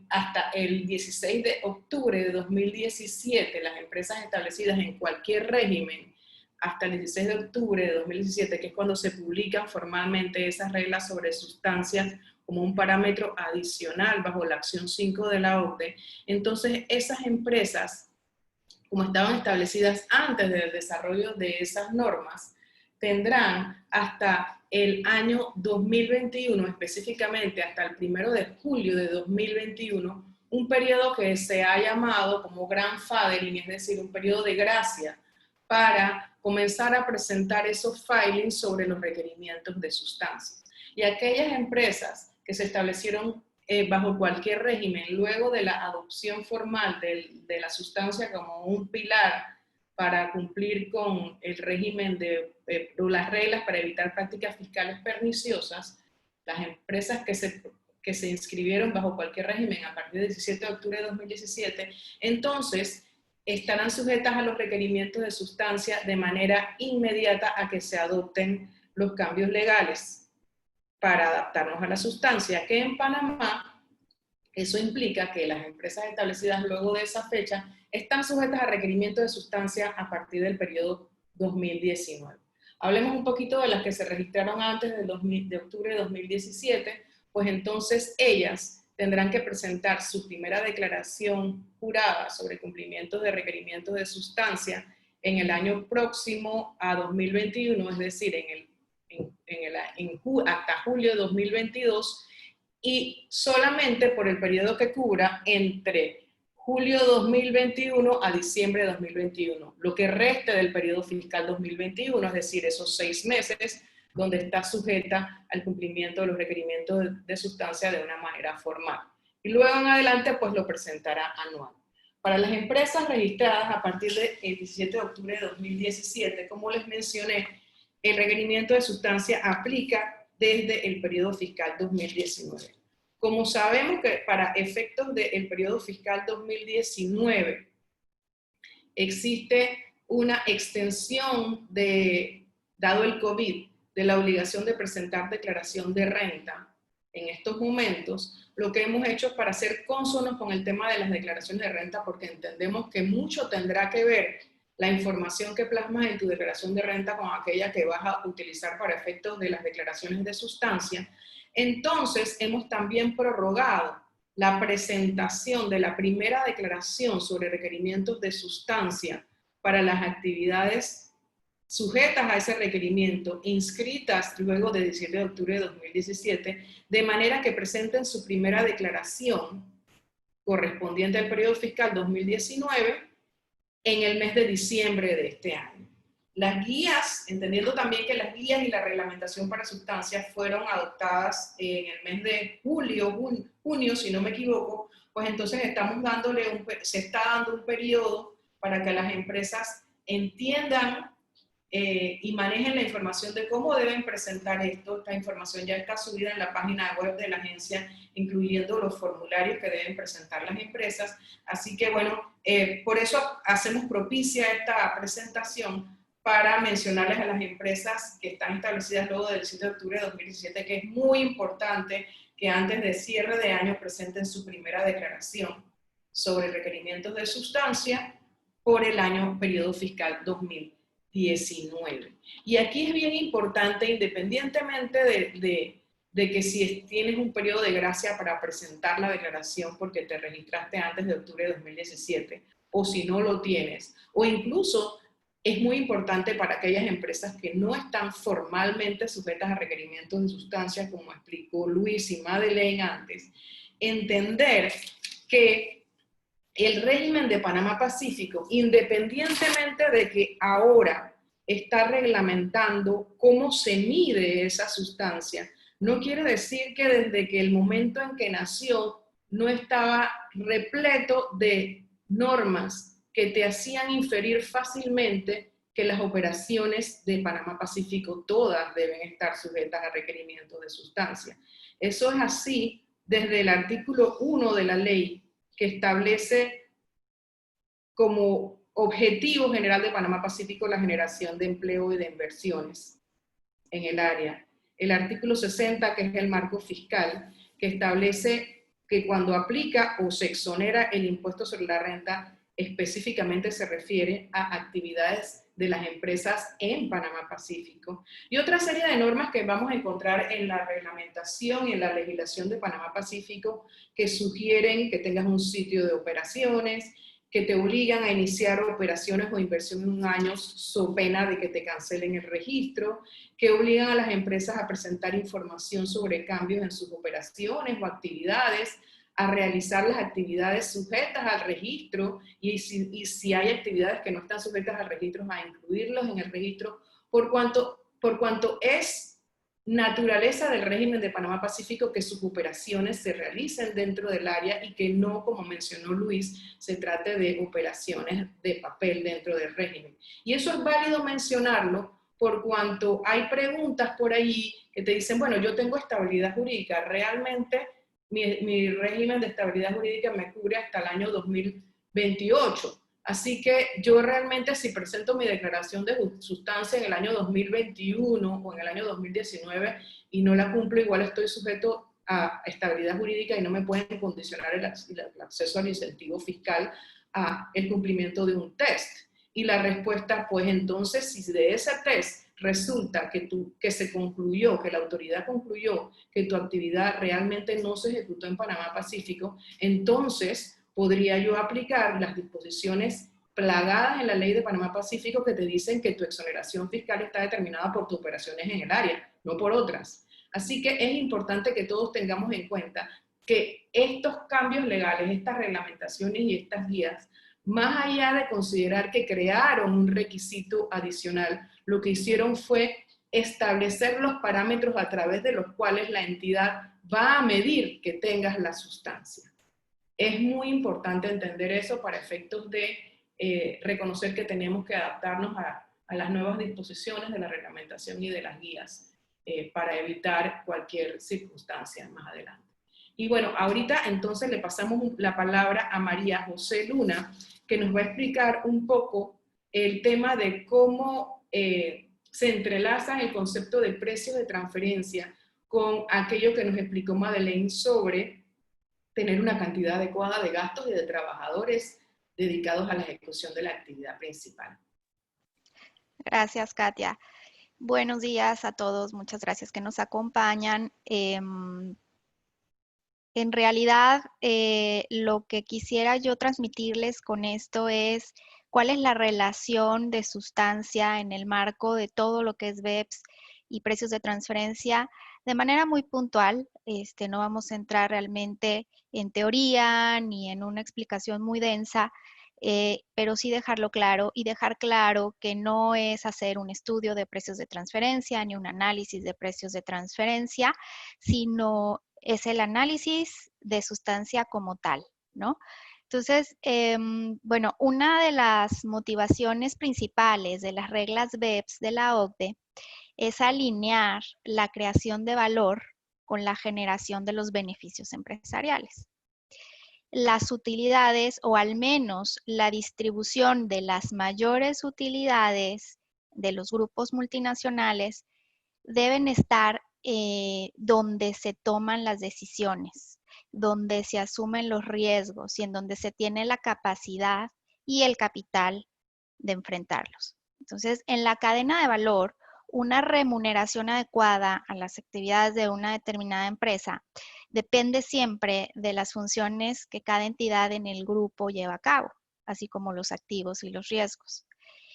hasta el 16 de octubre de 2017, las empresas establecidas en cualquier régimen, hasta el 16 de octubre de 2017, que es cuando se publican formalmente esas reglas sobre sustancias como un parámetro adicional bajo la acción 5 de la OCDE, entonces esas empresas, como estaban establecidas antes del desarrollo de esas normas, tendrán hasta el año 2021, específicamente hasta el 1 de julio de 2021, un periodo que se ha llamado como grandfathering, es decir, un periodo de gracia, para comenzar a presentar esos filings sobre los requerimientos de sustancias. Y aquellas empresas que se establecieron bajo cualquier régimen, luego de la adopción formal de la sustancia como un pilar para cumplir con el régimen las reglas para evitar prácticas fiscales perniciosas, las empresas que se inscribieron bajo cualquier régimen a partir del 17 de octubre de 2017, entonces estarán sujetas a los requerimientos de sustancia de manera inmediata a que se adopten los cambios legales para adaptarnos a la sustancia, que en Panamá eso implica que las empresas establecidas luego de esa fecha están sujetas a requerimientos de sustancia a partir del periodo 2019. Hablemos un poquito de las que se registraron antes de octubre de 2017, pues entonces ellas tendrán que presentar su primera declaración jurada sobre cumplimiento de requerimientos de sustancia en el año próximo a 2021, es decir, hasta julio de 2022, y solamente por el periodo que cubra entre julio de 2021 a diciembre de 2021, lo que reste del periodo fiscal 2021, es decir, esos 6 meses donde está sujeta al cumplimiento de los requerimientos de sustancia de una manera formal. Y luego en adelante, pues lo presentará anual. Para las empresas registradas a partir del 17 de octubre de 2017, como les mencioné, el requerimiento de sustancia aplica desde el periodo fiscal 2019. Como sabemos que para efectos del periodo fiscal 2019 existe una extensión dado el COVID, de la obligación de presentar declaración de renta en estos momentos, lo que hemos hecho para ser cónsonos con el tema de las declaraciones de renta, porque entendemos que mucho tendrá que ver la información que plasmas en tu declaración de renta con aquella que vas a utilizar para efectos de las declaraciones de sustancia. Entonces, hemos también prorrogado la presentación de la primera declaración sobre requerimientos de sustancia para las actividades sujetas a ese requerimiento, inscritas luego del 17 de octubre de 2017, de manera que presenten su primera declaración correspondiente al periodo fiscal 2019 en el mes de diciembre de este año. Las guías, entendiendo también que las guías y la reglamentación para sustancias fueron adoptadas en el mes de junio, si no me equivoco, pues entonces se está dando un periodo para que las empresas entiendan y manejen la información de cómo deben presentar esto. Esta información ya está subida en la página web de la agencia, incluyendo los formularios que deben presentar las empresas. Así que bueno, por eso hacemos propicia esta presentación, para mencionarles a las empresas que están establecidas luego del 17 de octubre de 2017 que es muy importante que antes de cierre de año presenten su primera declaración sobre requerimientos de sustancia por el periodo fiscal 2019. Y aquí es bien importante, independientemente de que si tienes un periodo de gracia para presentar la declaración porque te registraste antes de octubre de 2017, o si no lo tienes, o incluso es muy importante para aquellas empresas que no están formalmente sujetas a requerimientos de sustancias, como explicó Luis y Madeleine antes, entender que el régimen de Panamá Pacífico, independientemente de que ahora está reglamentando cómo se mide esa sustancia, no quiere decir que desde que el momento en que nació no estaba repleto de normas que te hacían inferir fácilmente que las operaciones de Panamá Pacífico todas deben estar sujetas a requerimientos de sustancia. Eso es así desde el artículo 1 de la ley, que establece como objetivo general de Panamá Pacífico la generación de empleo y de inversiones en el área. El artículo 60, que es el marco fiscal, que establece que cuando aplica o se exonera el impuesto sobre la renta, específicamente se refiere a actividades de las empresas en Panamá Pacífico. Y otra serie de normas que vamos a encontrar en la reglamentación y en la legislación de Panamá Pacífico que sugieren que tengas un sitio de operaciones, que te obligan a iniciar operaciones o inversión en un año so pena de que te cancelen el registro, que obligan a las empresas a presentar información sobre cambios en sus operaciones o actividades, a realizar las actividades sujetas al registro y si hay actividades que no están sujetas al registro, a incluirlos en el registro, por cuanto es naturaleza del régimen de Panamá Pacífico que sus operaciones se realicen dentro del área y que no, como mencionó Luis, se trate de operaciones de papel dentro del régimen. Y eso es válido mencionarlo por cuanto hay preguntas por ahí que te dicen, bueno, yo tengo estabilidad jurídica, realmente mi régimen de estabilidad jurídica me cubre hasta el año 2028. Así que yo realmente si presento mi declaración de sustancia en el año 2021 o en el año 2019 y no la cumplo, igual estoy sujeto a estabilidad jurídica y no me pueden condicionar el acceso al incentivo fiscal a el cumplimiento de un test. Y la respuesta, pues entonces, si de ese test resulta que se concluyó, que la autoridad concluyó que tu actividad realmente no se ejecutó en Panamá Pacífico, entonces podría yo aplicar las disposiciones plagadas en la ley de Panamá Pacífico que te dicen que tu exoneración fiscal está determinada por tus operaciones en el área, no por otras. Así que es importante que todos tengamos en cuenta que estos cambios legales, estas reglamentaciones y estas guías, más allá de considerar que crearon un requisito adicional, lo que hicieron fue establecer los parámetros a través de los cuales la entidad va a medir que tengas la sustancia. Es muy importante entender eso para efectos de reconocer que tenemos que adaptarnos a las nuevas disposiciones de la reglamentación y de las guías para evitar cualquier circunstancia más adelante. Y bueno, ahorita entonces le pasamos la palabra a María José Luna, que nos va a explicar un poco el tema de cómo se entrelaza el concepto de precios de transferencia con aquello que nos explicó Madeleine sobre tener una cantidad adecuada de gastos y de trabajadores dedicados a la ejecución de la actividad principal. Gracias, Katia. Buenos días a todos, muchas gracias que nos acompañan. En realidad, lo que quisiera yo transmitirles con esto es cuál es la relación de sustancia en el marco de todo lo que es BEPS y precios de transferencia de manera muy puntual. No vamos a entrar realmente en teoría ni en una explicación muy densa, pero sí dejarlo claro y dejar claro que no es hacer un estudio de precios de transferencia ni un análisis de precios de transferencia, sino es el análisis de sustancia como tal, ¿no? Entonces, bueno, una de las motivaciones principales de las reglas BEPS de la OCDE es alinear la creación de valor con la generación de los beneficios empresariales. Las utilidades, o al menos la distribución de las mayores utilidades de los grupos multinacionales, deben estar donde se toman las decisiones, donde se asumen los riesgos y en donde se tiene la capacidad y el capital de enfrentarlos. Entonces, en la cadena de valor, una remuneración adecuada a las actividades de una determinada empresa depende siempre de las funciones que cada entidad en el grupo lleva a cabo, así como los activos y los riesgos.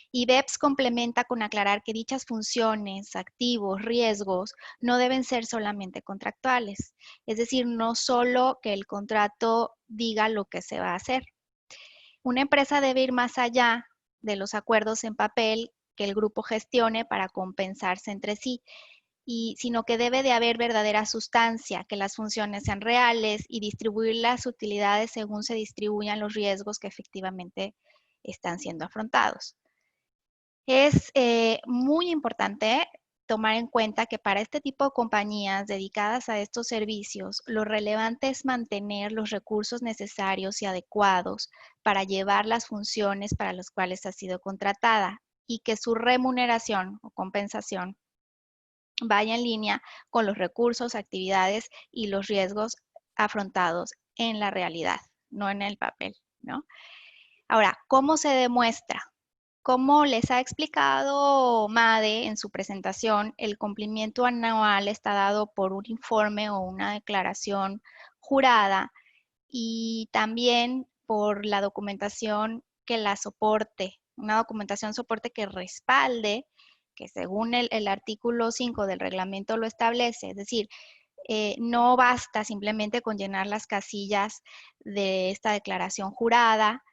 Y BEPS complementa con aclarar que dichas funciones, activos, riesgos, no deben ser solamente contractuales. Es decir, no solo que el contrato diga lo que se va a hacer. Una empresa debe ir más allá de los acuerdos en papel que el grupo gestione para compensarse entre sí. sino que debe de haber verdadera sustancia, que las funciones sean reales y distribuir las utilidades según se distribuyan los riesgos que efectivamente están siendo afrontados. Es muy importante tomar en cuenta que para este tipo de compañías dedicadas a estos servicios, lo relevante es mantener los recursos necesarios y adecuados para llevar las funciones para las cuales ha sido contratada y que su remuneración o compensación vaya en línea con los recursos, actividades y los riesgos afrontados en la realidad, no en el papel, ¿no? Ahora, ¿cómo se demuestra? Como les ha explicado Made en su presentación, el cumplimiento anual está dado por un informe o una declaración jurada y también por la documentación que la soporte, una documentación soporte que respalde, que según el artículo 5 del reglamento lo establece, es decir, no basta simplemente con llenar las casillas de esta declaración jurada.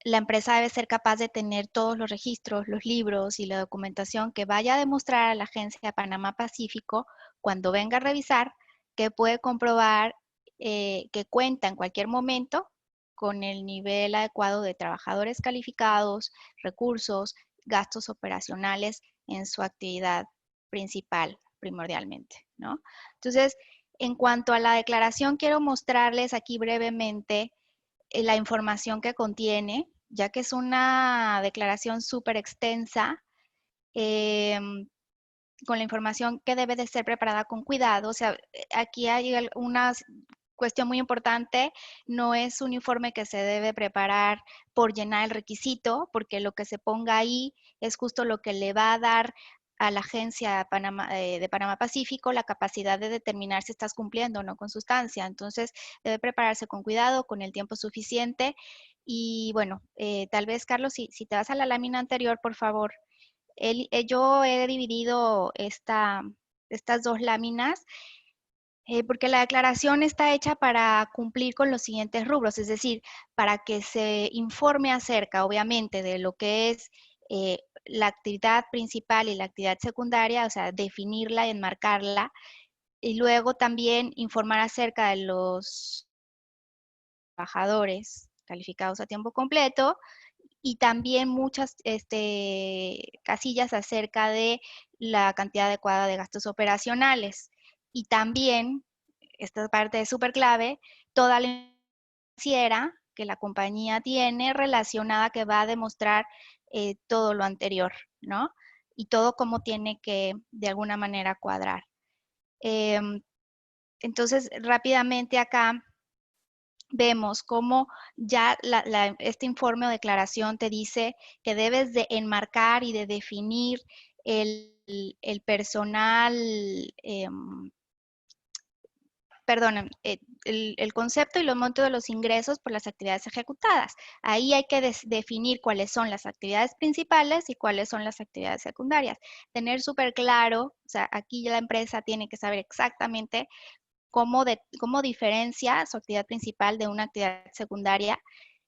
La empresa debe ser capaz de tener todos los registros, los libros y la documentación que vaya a demostrar a la Agencia Panamá Pacífico cuando venga a revisar que puede comprobar que cuenta en cualquier momento con el nivel adecuado de trabajadores calificados, recursos, gastos operacionales en su actividad principal, primordialmente, ¿no? Entonces, en cuanto a la declaración, quiero mostrarles aquí brevemente la información que contiene, ya que es una declaración súper extensa, con la información que debe de ser preparada con cuidado. O sea, aquí hay una cuestión muy importante, no es un informe que se debe preparar por llenar el requisito, porque lo que se ponga ahí es justo lo que le va a dar a la agencia de Panamá Pacífico la capacidad de determinar si estás cumpliendo o no con sustancia. Entonces, debe prepararse con cuidado, con el tiempo suficiente. Y bueno, tal vez, Carlos, si te vas a la lámina anterior, por favor. Yo he dividido estas dos láminas porque la declaración está hecha para cumplir con los siguientes rubros, es decir, para que se informe acerca, obviamente, de lo que es la actividad principal y la actividad secundaria, o sea, definirla y enmarcarla, y luego también informar acerca de los trabajadores calificados a tiempo completo, y también muchas casillas acerca de la cantidad adecuada de gastos operacionales. Y también, esta parte es súper clave, toda la información financiera que la compañía tiene relacionada que va a demostrar todo lo anterior, ¿no? Y todo cómo tiene que, de alguna manera, cuadrar. Entonces, rápidamente acá vemos cómo ya este informe o declaración te dice que debes de enmarcar y de definir el personal, perdón, el concepto y los montos de los ingresos por las actividades ejecutadas. Ahí hay que definir cuáles son las actividades principales y cuáles son las actividades secundarias. Tener súper claro, o sea, aquí ya la empresa tiene que saber exactamente cómo diferencia su actividad principal de una actividad secundaria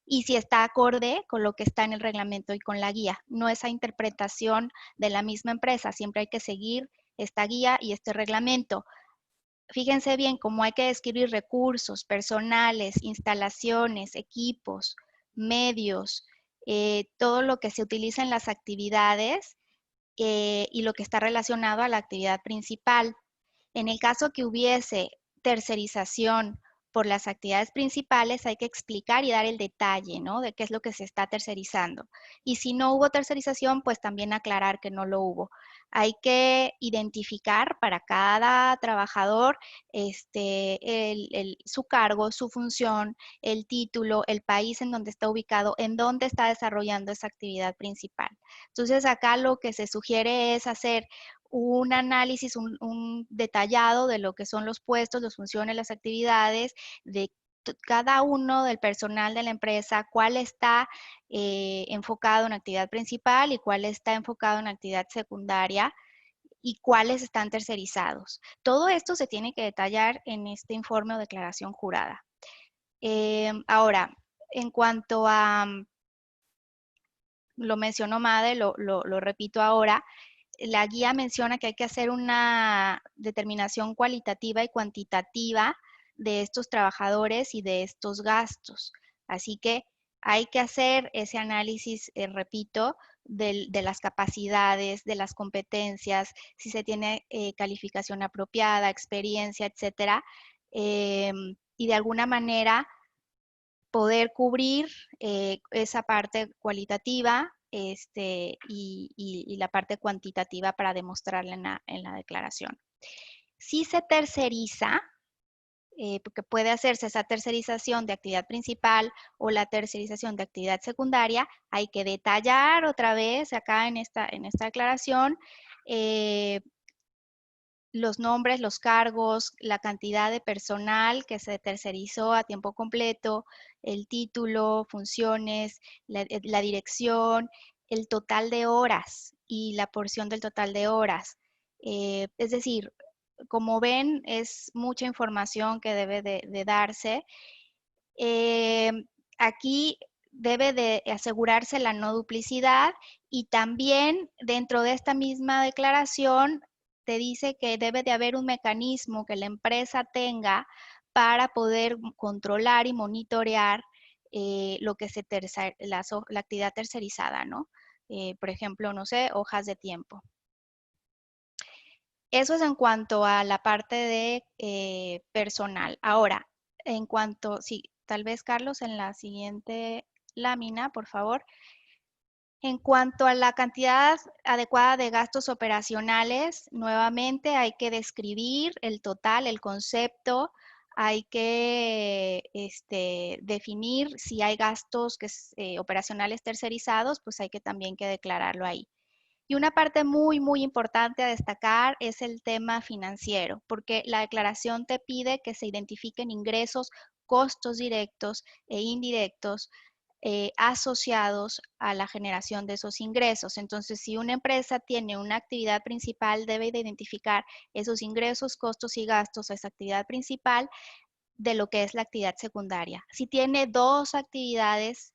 y si está acorde con lo que está en el reglamento y con la guía. No esa interpretación de la misma empresa, siempre hay que seguir esta guía y este reglamento. Fíjense bien cómo hay que describir recursos, personales, instalaciones, equipos, medios, todo lo que se utiliza en las actividades y lo que está relacionado a la actividad principal. En el caso que hubiese tercerización por las actividades principales, hay que explicar y dar el detalle, ¿no? De qué es lo que se está tercerizando. Y si no hubo tercerización, pues también aclarar que no lo hubo. Hay que identificar para cada trabajador su cargo, su función, el título, el país en donde está ubicado, en dónde está desarrollando esa actividad principal. Entonces, acá lo que se sugiere es hacer un análisis, un detallado de lo que son los puestos, las funciones, las actividades de cada uno del personal de la empresa, cuál está enfocado en actividad principal y cuál está enfocado en actividad secundaria y cuáles están tercerizados. Todo esto se tiene que detallar en este informe o declaración jurada. Ahora, en cuanto a, lo mencionó Made, lo repito ahora, la guía menciona que hay que hacer una determinación cualitativa y cuantitativa de estos trabajadores y de estos gastos. Así que hay que hacer ese análisis, repito, de las capacidades, de las competencias, si se tiene calificación apropiada, experiencia, etcétera, y de alguna manera poder cubrir esa parte cualitativa y la parte cuantitativa para demostrarla en la declaración. Si se terceriza, porque puede hacerse esa tercerización de actividad principal o la tercerización de actividad secundaria, hay que detallar otra vez acá en esta declaración los nombres, los cargos, la cantidad de personal que se tercerizó a tiempo completo, el título, funciones, la dirección, el total de horas y la porción del total de horas. Es decir, como ven, es mucha información que debe de darse. Aquí debe de asegurarse la no duplicidad y también dentro de esta misma declaración te dice que debe de haber un mecanismo que la empresa tenga para poder controlar y monitorear lo que la actividad tercerizada, ¿no? Por ejemplo, no sé, hojas de tiempo. Eso es en cuanto a la parte de personal. Ahora, en cuanto, sí, tal vez Carlos en la siguiente lámina, por favor. En cuanto a la cantidad adecuada de gastos operacionales, nuevamente hay que describir el total, el concepto, hay que definir si hay gastos operacionales tercerizados, pues hay que también que declararlo ahí. Y una parte muy, muy importante a destacar es el tema financiero, porque la declaración te pide que se identifiquen ingresos, costos directos e indirectos asociados a la generación de esos ingresos. Entonces, si una empresa tiene una actividad principal, debe de identificar esos ingresos, costos y gastos a esa actividad principal de lo que es la actividad secundaria. Si tiene dos actividades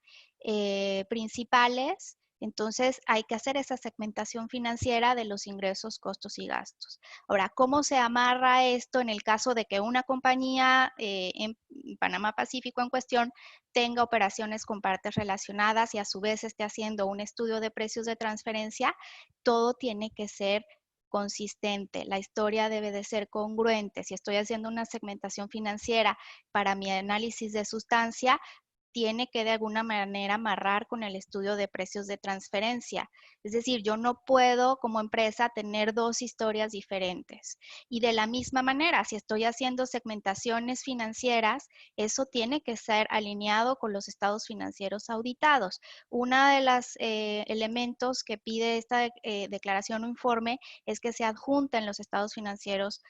principales, entonces hay que hacer esa segmentación financiera de los ingresos, costos y gastos. Ahora, ¿cómo se amarra esto en el caso de que una compañía en Panamá Pacífico en cuestión tenga operaciones con partes relacionadas y a su vez esté haciendo un estudio de precios de transferencia? Todo tiene que ser consistente, la historia debe de ser congruente. Si estoy haciendo una segmentación financiera para mi análisis de sustancia, tiene que de alguna manera amarrar con el estudio de precios de transferencia. Es decir, yo no puedo como empresa tener dos historias diferentes. Y de la misma manera, si estoy haciendo segmentaciones financieras, eso tiene que ser alineado con los estados financieros auditados. Uno de los elementos que pide esta declaración o informe es que se adjunten los estados financieros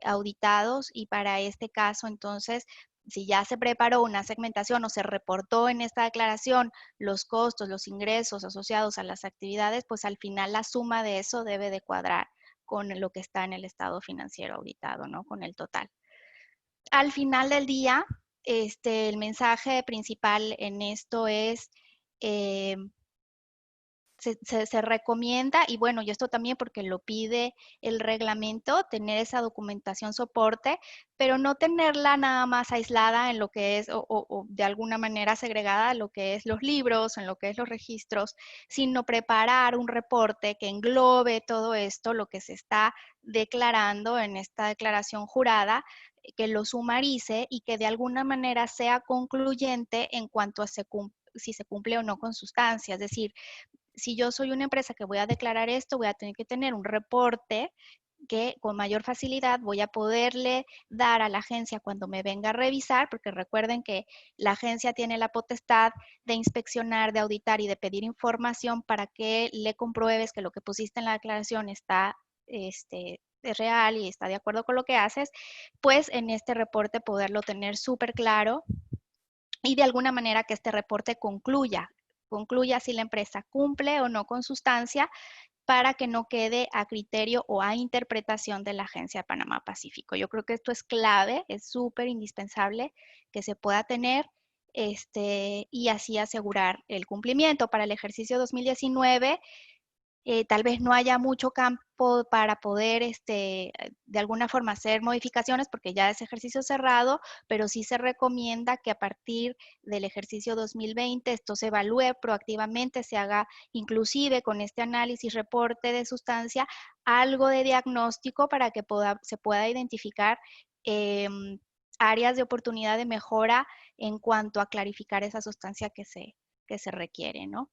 auditados y para este caso, entonces, si ya se preparó una segmentación o se reportó en esta declaración los costos, los ingresos asociados a las actividades, pues al final la suma de eso debe de cuadrar con lo que está en el estado financiero auditado, ¿no? Con el total. Al final del día, el mensaje principal en esto es se recomienda, y bueno, y esto también porque lo pide el reglamento, tener esa documentación soporte, pero no tenerla nada más aislada en lo que es, o de alguna manera segregada en lo que es los libros, en lo que es los registros, sino preparar un reporte que englobe todo esto, lo que se está declarando en esta declaración jurada, que lo sumarice y que de alguna manera sea concluyente en cuanto a si se cumple o no con sustancia. Es decir, si yo soy una empresa que voy a declarar esto, voy a tener que tener un reporte que con mayor facilidad voy a poderle dar a la agencia cuando me venga a revisar, porque recuerden que la agencia tiene la potestad de inspeccionar, de auditar y de pedir información para que le compruebes que lo que pusiste en la declaración está es real y está de acuerdo con lo que haces, pues en este reporte poderlo tener súper claro y de alguna manera que este reporte concluya si la empresa cumple o no con sustancia para que no quede a criterio o a interpretación de la Agencia de Panamá Pacífico. Yo creo que esto es clave, es súper indispensable que se pueda tener y así asegurar el cumplimiento. Para el ejercicio 2019 tal vez no haya mucho campo para poder de alguna forma hacer modificaciones porque ya es ejercicio cerrado, pero sí se recomienda que a partir del ejercicio 2020 esto se evalúe proactivamente, se haga inclusive con este análisis, reporte de sustancia, algo de diagnóstico para que se pueda identificar áreas de oportunidad de mejora en cuanto a clarificar esa sustancia que se requiere, ¿no?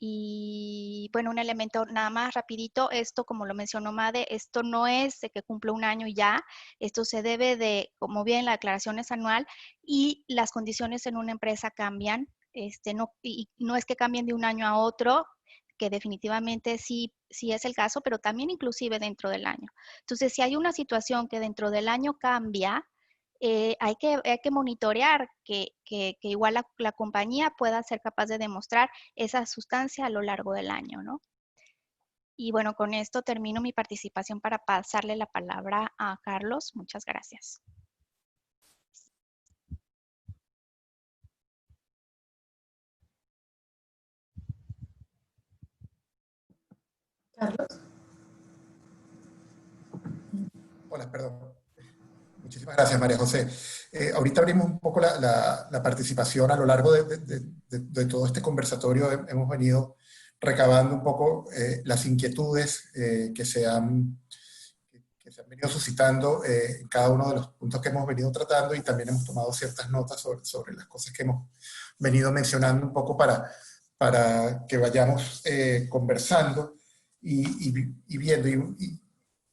Y bueno, un elemento nada más rapidito, esto como lo mencionó Made, esto no es de que cumple un año y ya, esto se debe de, como bien la declaración es anual y las condiciones en una empresa cambian, y no es que cambien de un año a otro, que definitivamente sí es el caso, pero también inclusive dentro del año. Entonces, si hay una situación que dentro del año cambia, hay que monitorear que igual la compañía pueda ser capaz de demostrar esa sustancia a lo largo del año, ¿no? Y bueno, con esto termino mi participación para pasarle la palabra a Carlos. Muchas gracias. Carlos. Hola, perdón. Muchísimas gracias, María José. Ahorita abrimos un poco la participación a lo largo de todo este conversatorio. Hemos venido recabando un poco las inquietudes que se han venido suscitando en cada uno de los puntos que hemos venido tratando, y también hemos tomado ciertas notas sobre las cosas que hemos venido mencionando un poco para que vayamos conversando y viendo.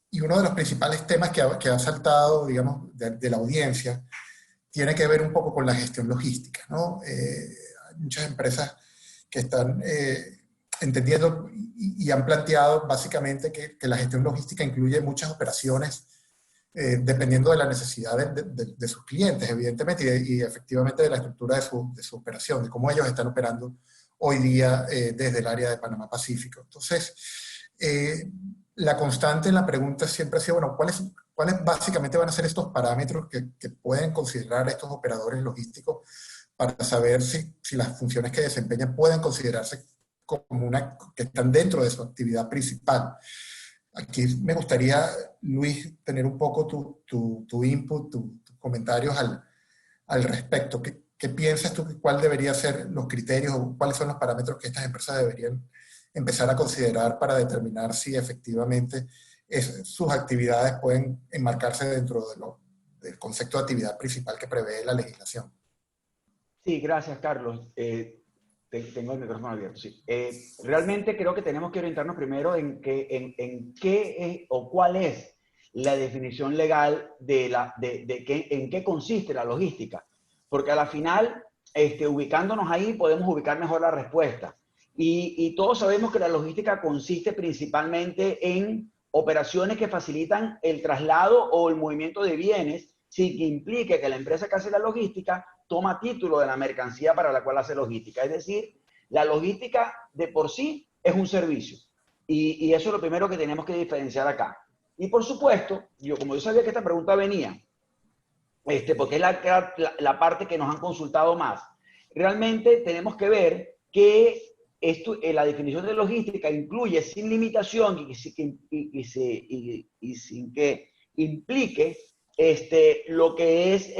Y uno de los principales temas que ha saltado, digamos, de la audiencia, tiene que ver un poco con la gestión logística, ¿no? Hay muchas empresas que están entendiendo y han planteado básicamente que la gestión logística incluye muchas operaciones dependiendo de la necesidad de sus clientes, evidentemente, y efectivamente de la estructura de su operación, de cómo ellos están operando hoy día desde el área de Panamá Pacífico. Entonces, la constante en la pregunta siempre ha sido, bueno, ¿cuáles básicamente van a ser estos parámetros que pueden considerar estos operadores logísticos para saber si las funciones que desempeñan pueden considerarse como que están dentro de su actividad principal? Aquí me gustaría, Luis, tener un poco tu input, tus comentarios al respecto. ¿Qué piensas tú? ¿Cuál debería ser los criterios o cuáles son los parámetros que estas empresas deberían empezar a considerar para determinar si efectivamente sus actividades pueden enmarcarse dentro del concepto de actividad principal que prevé la legislación? Sí, gracias, Carlos. Tengo el micrófono abierto, sí. Realmente creo que tenemos que orientarnos primero en qué es o cuál es la definición legal en qué consiste la logística. Porque a la final, ubicándonos ahí, podemos ubicar mejor la respuesta. Y todos sabemos que la logística consiste principalmente en operaciones que facilitan el traslado o el movimiento de bienes, sin que implique que la empresa que hace la logística toma título de la mercancía para la cual hace logística. Es decir, la logística de por sí es un servicio. Y eso es lo primero que tenemos que diferenciar acá. Y por supuesto, como yo sabía que esta pregunta venía, porque es la parte que nos han consultado más, realmente tenemos que ver que la definición de logística incluye sin limitación y sin que implique lo que es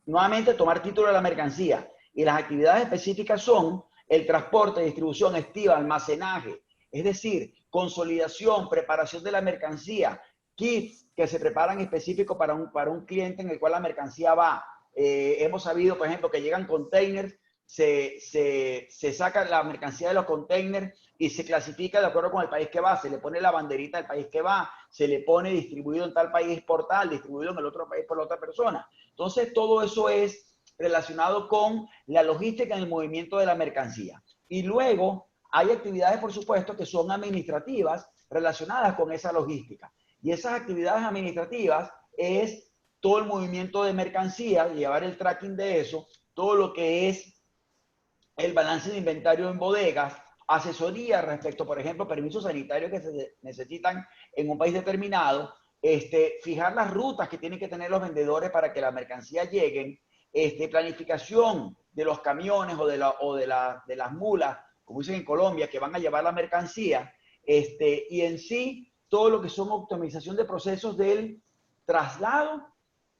nuevamente tomar título de la mercancía. Y las actividades específicas son el transporte, distribución, estiva, almacenaje, es decir, consolidación, preparación de la mercancía, kits que se preparan específicos para un cliente en el cual la mercancía va. Hemos sabido, por ejemplo, que llegan containers, se saca la mercancía de los containers y se clasifica de acuerdo con el país que va, se le pone la banderita del país que va, se le pone distribuido en tal país por tal, distribuido en el otro país por la otra persona. Entonces, todo eso es relacionado con la logística en el movimiento de la mercancía. Y luego hay actividades, por supuesto, que son administrativas relacionadas con esa logística. Y esas actividades administrativas es todo el movimiento de mercancía, llevar el tracking de eso, todo lo que es el balance de inventario en bodegas, asesoría respecto, por ejemplo, permisos sanitarios que se necesitan en un país determinado, fijar las rutas que tienen que tener los vendedores para que la mercancía lleguen, planificación de los camiones o de las mulas como dicen en Colombia, que van a llevar la mercancía, y en sí todo lo que son optimización de procesos del traslado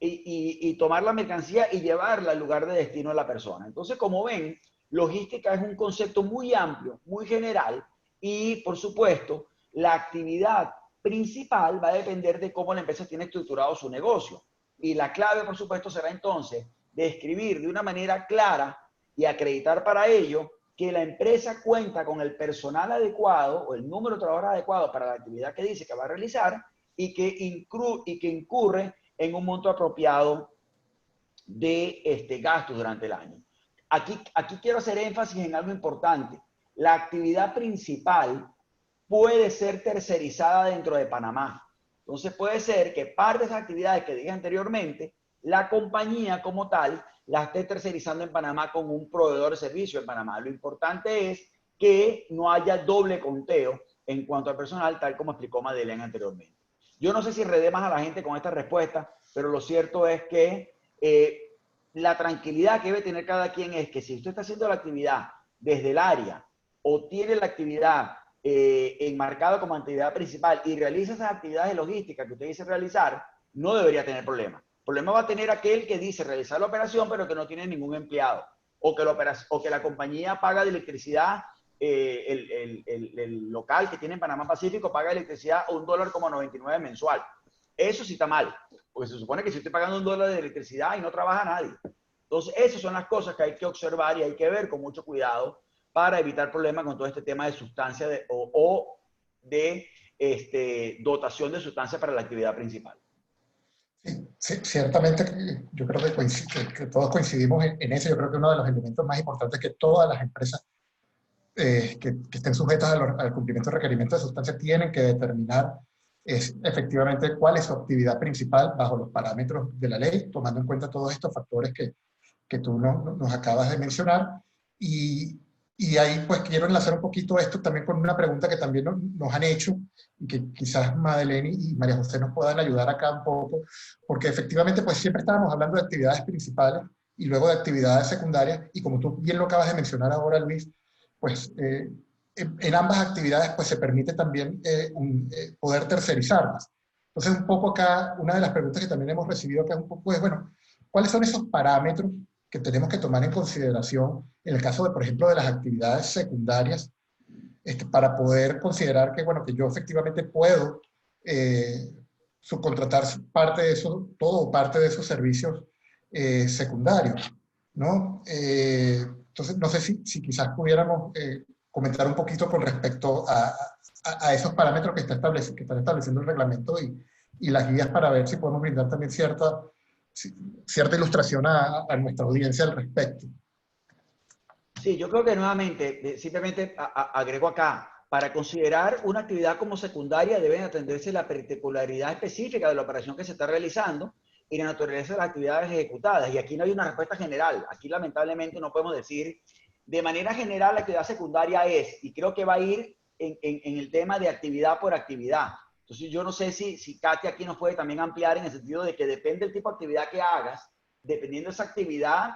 y tomar la mercancía y llevarla al lugar de destino de la persona. Entonces, como ven, logística es un concepto muy amplio, muy general, y por supuesto, la actividad principal va a depender de cómo la empresa tiene estructurado su negocio. Y la clave, por supuesto, será entonces describir de una manera clara y acreditar para ello que la empresa cuenta con el personal adecuado o el número de trabajadores adecuado para la actividad que dice que va a realizar y que incurre en un monto apropiado de gastos durante el año. Aquí quiero hacer énfasis en algo importante. La actividad principal puede ser tercerizada dentro de Panamá. Entonces puede ser que parte de esas actividades que dije anteriormente, la compañía como tal la esté tercerizando en Panamá con un proveedor de servicio en Panamá. Lo importante es que no haya doble conteo en cuanto al personal, tal como explicó Madeleine anteriormente. Yo no sé si enredé más a la gente con esta respuesta, pero lo cierto es que la tranquilidad que debe tener cada quien es que si usted está haciendo la actividad desde el área o tiene la actividad enmarcada como actividad principal y realiza esas actividades logísticas que usted dice realizar, no debería tener problema. El problema va a tener aquel que dice realizar la operación pero que no tiene ningún empleado o que la compañía paga de electricidad, el local que tiene en Panamá Pacífico paga electricidad a $1.99 mensual. Eso sí está mal, porque se supone que si estoy pagando $1 de electricidad y no trabaja nadie. Entonces, esas son las cosas que hay que observar y hay que ver con mucho cuidado para evitar problemas con todo este tema de sustancia de dotación de sustancia para la actividad principal. Sí, ciertamente yo creo que todos coincidimos en eso. Yo creo que uno de los elementos más importantes es que todas las empresas que estén sujetas al cumplimiento de requerimientos de sustancia tienen que determinar efectivamente cuál es su actividad principal bajo los parámetros de la ley, tomando en cuenta todos estos factores que tú nos acabas de mencionar. Y ahí pues quiero enlazar un poquito esto también con una pregunta que también nos han hecho y que quizás Madeleine y María José nos puedan ayudar acá un poco, porque efectivamente pues siempre estábamos hablando de actividades principales y luego de actividades secundarias, y como tú bien lo acabas de mencionar ahora, Luis, pues en ambas actividades pues se permite también poder tercerizarlas. Entonces un poco acá, una de las preguntas que también hemos recibido acá un poco es, bueno, ¿cuáles son esos parámetros que tenemos que tomar en consideración en el caso de, por ejemplo, de las actividades secundarias, para poder considerar que, bueno, que yo efectivamente puedo subcontratar parte de eso, todo o parte de esos servicios secundarios, ¿no? Entonces, no sé si quizás pudiéramos comentar un poquito con respecto a esos parámetros que están estableciendo el reglamento y las guías para ver si podemos brindar también cierta ilustración a nuestra audiencia al respecto. Sí, yo creo que nuevamente, simplemente agrego acá, para considerar una actividad como secundaria deben atenderse la particularidad específica de la operación que se está realizando y la naturaleza de las actividades ejecutadas. Y aquí no hay una respuesta general. Aquí lamentablemente no podemos decir, de manera general la actividad secundaria es, y creo que va a ir en el tema de actividad por actividad. Entonces yo no sé si Katia aquí nos puede también ampliar en el sentido de que depende del tipo de actividad que hagas, dependiendo de esa actividad,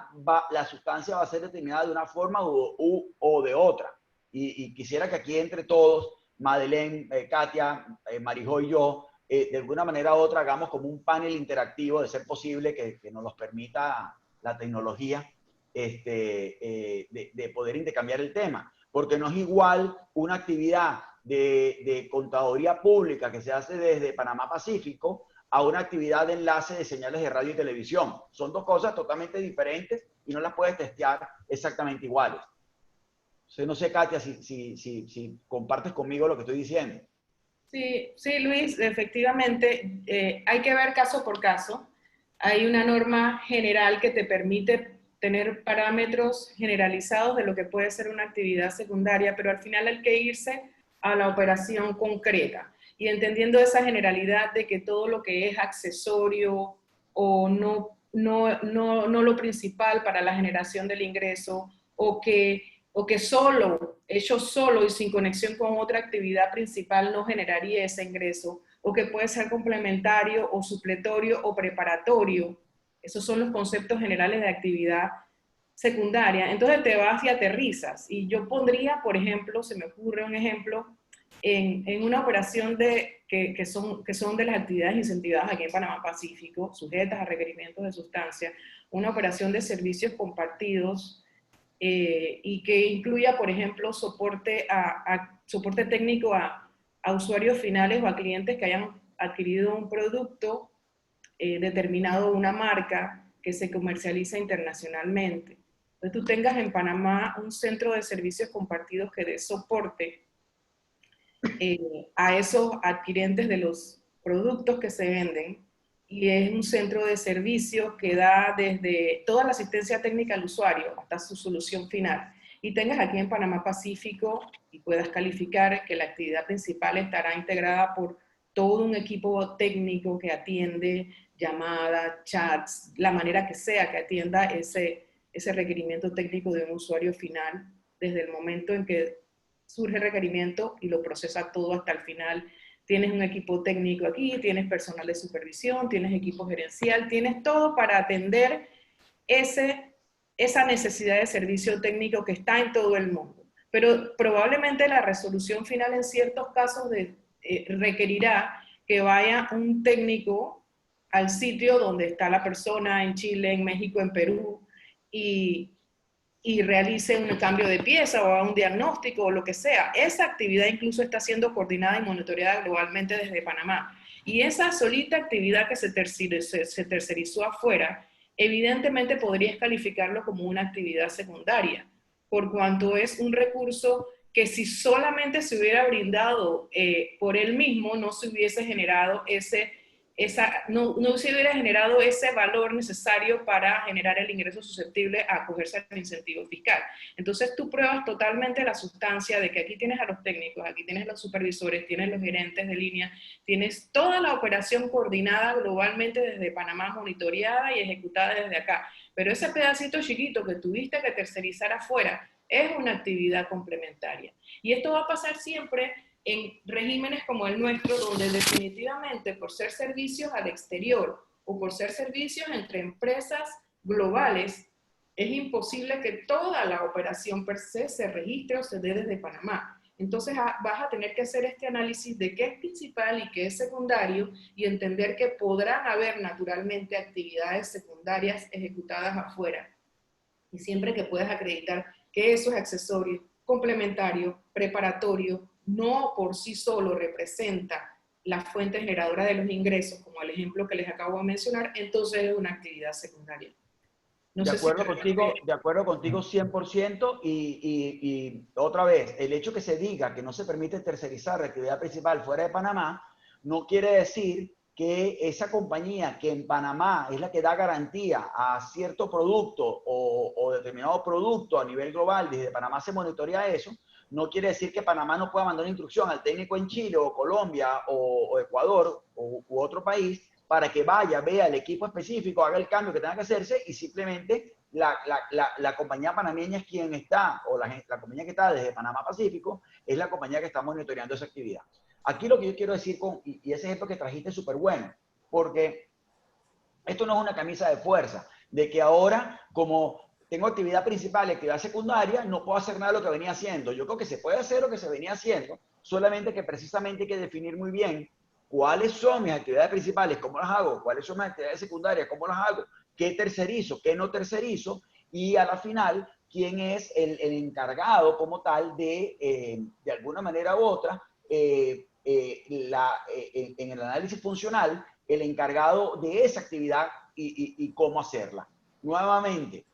la sustancia va a ser determinada de una forma o de otra. Y quisiera que aquí entre todos, Madeleine, Katia, Marijó y yo, de alguna manera u otra hagamos como un panel interactivo, de ser posible que nos los permita la tecnología, de poder intercambiar el tema. Porque no es igual una actividad de contaduría pública que se hace desde Panamá Pacífico a una actividad de enlace de señales de radio y televisión. Son dos cosas totalmente diferentes y no las puedes testear exactamente iguales. Entonces, no sé, Katia, si compartes conmigo lo que estoy diciendo. Sí, sí, Luis, efectivamente, hay que ver caso por caso. Hay una norma general que te permite tener parámetros generalizados de lo que puede ser una actividad secundaria, pero al final hay que irse a la operación concreta y entendiendo esa generalidad de que todo lo que es accesorio o no lo principal para la generación del ingreso o que hecho solo y sin conexión con otra actividad principal no generaría ese ingreso, o que puede ser complementario o supletorio o preparatorio. Esos son los conceptos generales de actividad secundaria, entonces te vas y aterrizas. Y yo pondría, por ejemplo, se me ocurre un ejemplo, en una operación que son de las actividades incentivadas aquí en Panamá Pacífico, sujetas a requerimientos de sustancia, una operación de servicios compartidos y que incluya, por ejemplo, soporte técnico a usuarios finales o a clientes que hayan adquirido un producto determinado, una marca que se comercializa internacionalmente. Entonces tú tengas en Panamá un centro de servicios compartidos que dé soporte a esos adquirentes de los productos que se venden, y es un centro de servicios que da desde toda la asistencia técnica al usuario hasta su solución final. Y tengas aquí en Panamá Pacífico y puedas calificar que la actividad principal estará integrada por todo un equipo técnico que atiende llamadas, chats, la manera que sea que atienda ese requerimiento técnico de un usuario final, desde el momento en que surge el requerimiento y lo procesa todo hasta el final. Tienes un equipo técnico aquí, tienes personal de supervisión, tienes equipo gerencial, tienes todo para atender esa necesidad de servicio técnico que está en todo el mundo. Pero probablemente la resolución final en ciertos casos requerirá que vaya un técnico al sitio donde está la persona, en Chile, en México, en Perú, y realice un cambio de pieza o un diagnóstico o lo que sea. Esa actividad incluso está siendo coordinada y monitoreada globalmente desde Panamá. Y esa solita actividad que se tercerizó afuera, evidentemente podrías calificarlo como una actividad secundaria, por cuanto es un recurso que si solamente se hubiera brindado por él mismo, no se hubiese generado no se hubiera generado ese valor necesario para generar el ingreso susceptible a acogerse al incentivo fiscal. Entonces tú pruebas totalmente la sustancia de que aquí tienes a los técnicos, aquí tienes los supervisores, tienes los gerentes de línea, tienes toda la operación coordinada globalmente desde Panamá, monitoreada y ejecutada desde acá. Pero ese pedacito chiquito que tuviste que tercerizar afuera es una actividad complementaria. Y esto va a pasar siempre en regímenes como el nuestro, donde definitivamente por ser servicios al exterior o por ser servicios entre empresas globales, es imposible que toda la operación per se registre o se dé desde Panamá. Entonces vas a tener que hacer este análisis de qué es principal y qué es secundario, y entender que podrán haber naturalmente actividades secundarias ejecutadas afuera. Y siempre que puedas acreditar que eso es accesorio, complementario, preparatorio, no por sí solo representa la fuente generadora de los ingresos, como el ejemplo que les acabo de mencionar, entonces es una actividad secundaria. No de acuerdo contigo 100%, y otra vez, el hecho que se diga que no se permite tercerizar la actividad principal fuera de Panamá, no quiere decir que esa compañía que en Panamá es la que da garantía a cierto producto o determinado producto a nivel global, desde Panamá se monitorea eso, no quiere decir que Panamá no pueda mandar una instrucción al técnico en Chile o Colombia o Ecuador u otro país para que vaya, vea el equipo específico, haga el cambio que tenga que hacerse, y simplemente la compañía panameña es quien está, o la compañía que está desde Panamá Pacífico, es la compañía que está monitoreando esa actividad. Aquí lo que yo quiero decir, y ese ejemplo que trajiste es súper bueno, porque esto no es una camisa de fuerza, de que ahora, como tengo actividad principal y actividad secundaria, no puedo hacer nada de lo que venía haciendo. Yo creo que se puede hacer lo que se venía haciendo, solamente que precisamente hay que definir muy bien cuáles son mis actividades principales, cómo las hago, cuáles son mis actividades secundarias, cómo las hago, qué tercerizo, qué no tercerizo, y a la final, quién es el encargado como tal de alguna manera u otra, en el análisis funcional, el encargado de esa actividad y cómo hacerla. Nuevamente,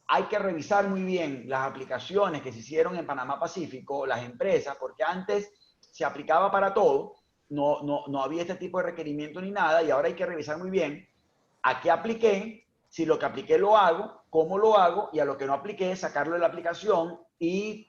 hay que revisar muy bien las aplicaciones que se hicieron en Panamá Pacífico, las empresas, porque antes se aplicaba para todo, no había este tipo de requerimiento ni nada, y ahora hay que revisar muy bien a qué apliqué, si lo que apliqué lo hago, cómo lo hago, y a lo que no apliqué, sacarlo de la aplicación y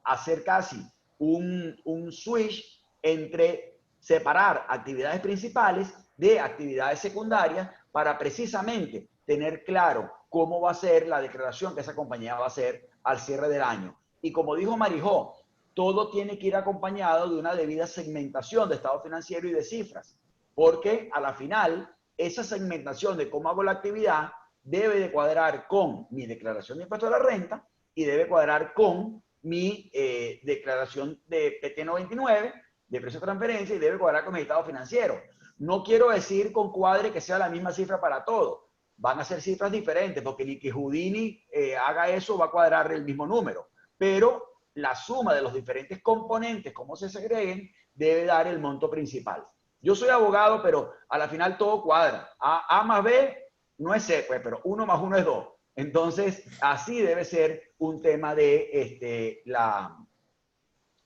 hacer casi un switch entre separar actividades principales de actividades secundarias para precisamente tener claro cómo va a ser la declaración que esa compañía va a hacer al cierre del año. Y como dijo Marijó, todo tiene que ir acompañado de una debida segmentación de estado financiero y de cifras, porque a la final esa segmentación de cómo hago la actividad debe de cuadrar con mi declaración de impuesto a la renta y debe cuadrar con mi declaración de PT99, de precio de transferencia, y debe cuadrar con mi estado financiero. No quiero decir con cuadre que sea la misma cifra para todo. Van a ser cifras diferentes, porque ni que Houdini haga eso va a cuadrar el mismo número. Pero la suma de los diferentes componentes, como se segreguen, debe dar el monto principal. Yo soy abogado, pero a la final todo cuadra. A más B no es C, pues, pero 1 más 1 es 2. Entonces, así debe ser un tema de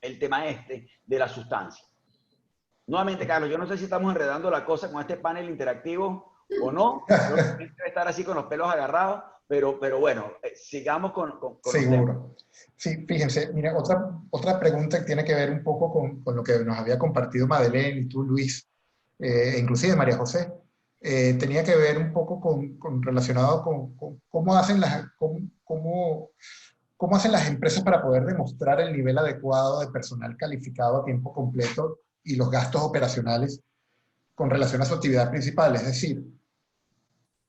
el tema de la sustancia. Nuevamente, Carlos, yo no sé si estamos enredando la cosa con este panel interactivo o no. Creo que debe estar así con los pelos agarrados, pero bueno, sigamos con Seguro. Sí, fíjense, mira, otra pregunta que tiene que ver un poco con lo que nos había compartido Madeleine y tú, Luis, e inclusive María José, tenía que ver un poco relacionado con cómo hacen cómo hacen las empresas para poder demostrar el nivel adecuado de personal calificado a tiempo completo y los gastos operacionales con relación a su actividad principal. Es decir,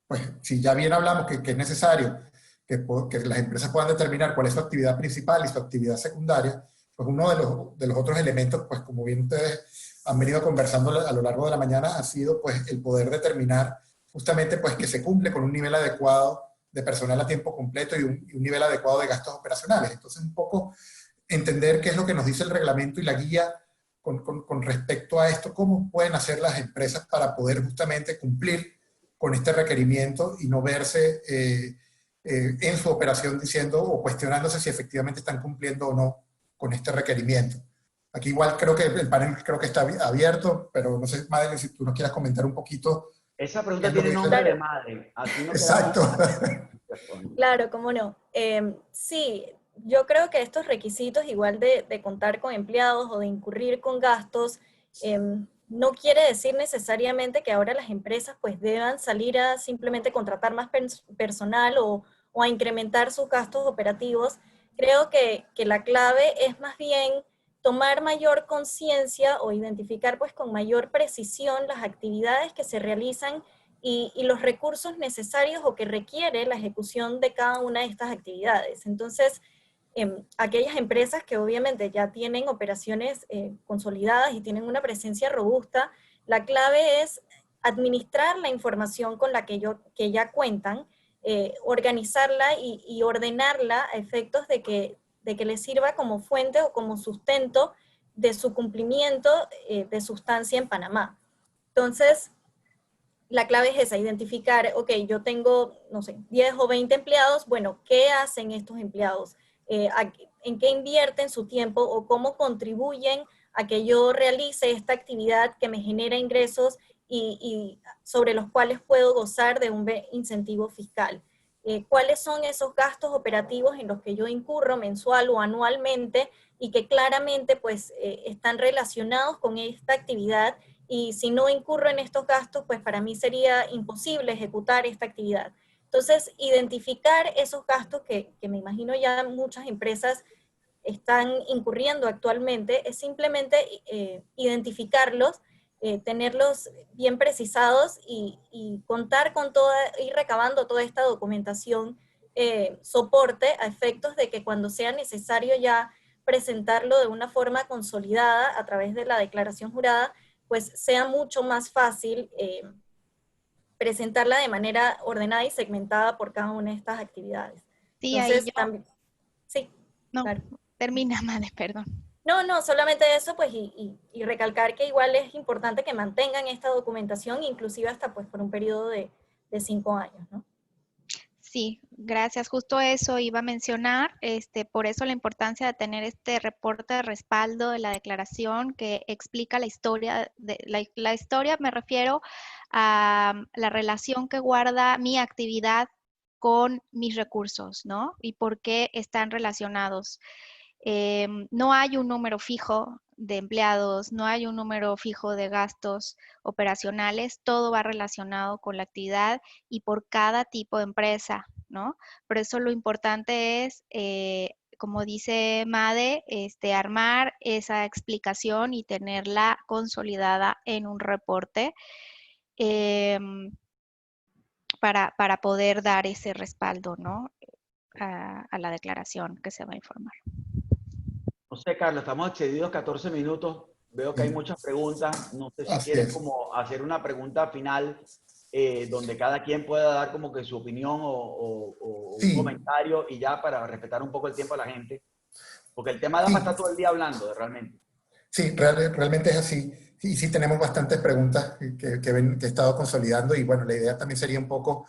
pues si ya bien hablamos que es necesario que las empresas puedan determinar cuál es su actividad principal y su actividad secundaria, pues uno de los otros elementos, pues como bien ustedes han venido conversando a lo largo de la mañana, ha sido pues el poder determinar justamente pues que se cumple con un nivel adecuado de personal a tiempo completo y un nivel adecuado de gastos operacionales. Entonces un poco entender qué es lo que nos dice el reglamento y la guía con respecto a esto, cómo pueden hacer las empresas para poder justamente cumplir con este requerimiento y no verse en su operación diciendo o cuestionándose si efectivamente están cumpliendo o no con este requerimiento. Aquí igual creo que el panel creo que está abierto, pero no sé, Madeleine, si tú nos quieras comentar un poquito. Esa pregunta tiene nombre de madre. Aquí no Exacto. Claro, cómo no. Sí, yo creo que estos requisitos, igual de contar con empleados o de incurrir con gastos, no quiere decir necesariamente que ahora las empresas pues deban salir a simplemente contratar más personal o a incrementar sus gastos operativos. Creo que la clave es más bien tomar mayor conciencia o identificar pues con mayor precisión las actividades que se realizan y los recursos necesarios o que requiere la ejecución de cada una de estas actividades. Entonces, aquellas empresas que obviamente ya tienen operaciones consolidadas y tienen una presencia robusta, la clave es administrar la información con la que ya cuentan, organizarla y ordenarla a efectos de que les sirva como fuente o como sustento de su cumplimiento de sustancia en Panamá. Entonces, la clave es esa, identificar, ok, yo tengo, no sé, 10 o 20 empleados, bueno, ¿qué hacen estos empleados? ¿En qué invierten su tiempo o cómo contribuyen a que yo realice esta actividad que me genera ingresos y sobre los cuales puedo gozar de un incentivo fiscal? ¿Cuáles son esos gastos operativos en los que yo incurro mensual o anualmente y que claramente pues están relacionados con esta actividad? Y si no incurro en estos gastos, pues para mí sería imposible ejecutar esta actividad. Entonces, identificar esos gastos que me imagino ya muchas empresas están incurriendo actualmente, es simplemente identificarlos, tenerlos bien precisados y contar con ir recabando toda esta documentación, soporte a efectos de que cuando sea necesario ya presentarlo de una forma consolidada a través de la declaración jurada, pues sea mucho más fácil presentarla de manera ordenada y segmentada por cada una de estas actividades. Sí, entonces, ahí yo... también, sí, no, claro. Termina, Madre, perdón. No, solamente eso, pues, y recalcar que igual es importante que mantengan esta documentación, inclusive hasta pues por un periodo de 5 años, ¿no? Sí, gracias. Justo eso iba a mencionar, por eso la importancia de tener este reporte de respaldo de la declaración que explica la historia, la historia me refiero a la relación que guarda mi actividad con mis recursos, ¿no? Y por qué están relacionados. No hay un número fijo de empleados, no hay un número fijo de gastos operacionales, todo va relacionado con la actividad y por cada tipo de empresa, ¿no? Por eso lo importante es, como dice Made, armar esa explicación y tenerla consolidada en un reporte. para poder dar ese respaldo, ¿no? A la declaración que se va a informar. No sé, Carlos, estamos excedidos 14 minutos. Veo que hay muchas preguntas. No sé si Así quieres es. como hacer una pregunta final donde cada quien pueda dar como que su opinión o un Sí, comentario y ya para respetar un poco el tiempo de la gente. Porque el tema da para sí, estar todo el día hablando, realmente. sí, realmente es así. Y sí tenemos bastantes preguntas que he estado consolidando y bueno, la idea también sería un poco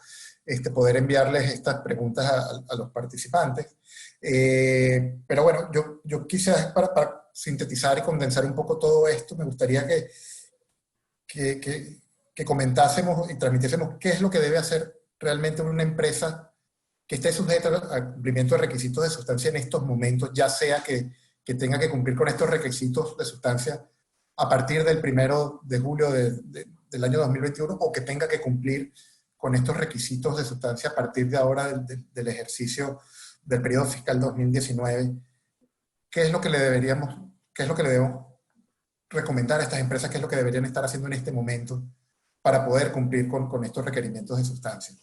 poder enviarles estas preguntas a los participantes. Pero bueno, yo quizás para sintetizar y condensar un poco todo esto, me gustaría que, que, que comentásemos y transmitiésemos qué es lo que debe hacer realmente una empresa que esté sujeta al cumplimiento de requisitos de sustancia en estos momentos, ya sea que tenga que cumplir con estos requisitos de sustancia a partir del 1 de julio del año 2021 o que tenga que cumplir con estos requisitos de sustancia a partir de ahora del ejercicio del periodo fiscal 2019. ¿Qué es lo que qué es lo que le debemos recomendar a estas empresas? ¿Qué es lo que deberían estar haciendo en este momento para poder cumplir con estos requerimientos de sustancia?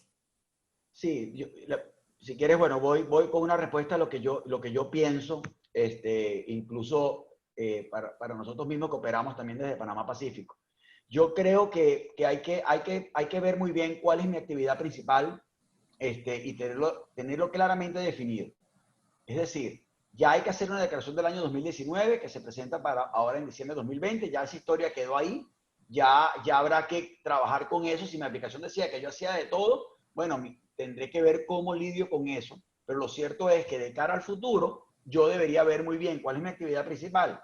Sí, si quieres, bueno, voy con una respuesta a lo que yo pienso, incluso para nosotros mismos que operamos también desde Panamá Pacífico. Yo creo que hay que ver muy bien cuál es mi actividad principal y tenerlo claramente definido. Es decir, ya hay que hacer una declaración del año 2019 que se presenta para ahora en diciembre de 2020, ya esa historia quedó ahí, ya habrá que trabajar con eso. Si mi aplicación decía que yo hacía de todo, bueno, tendré que ver cómo lidio con eso, pero lo cierto es que de cara al futuro, yo debería ver muy bien cuál es mi actividad principal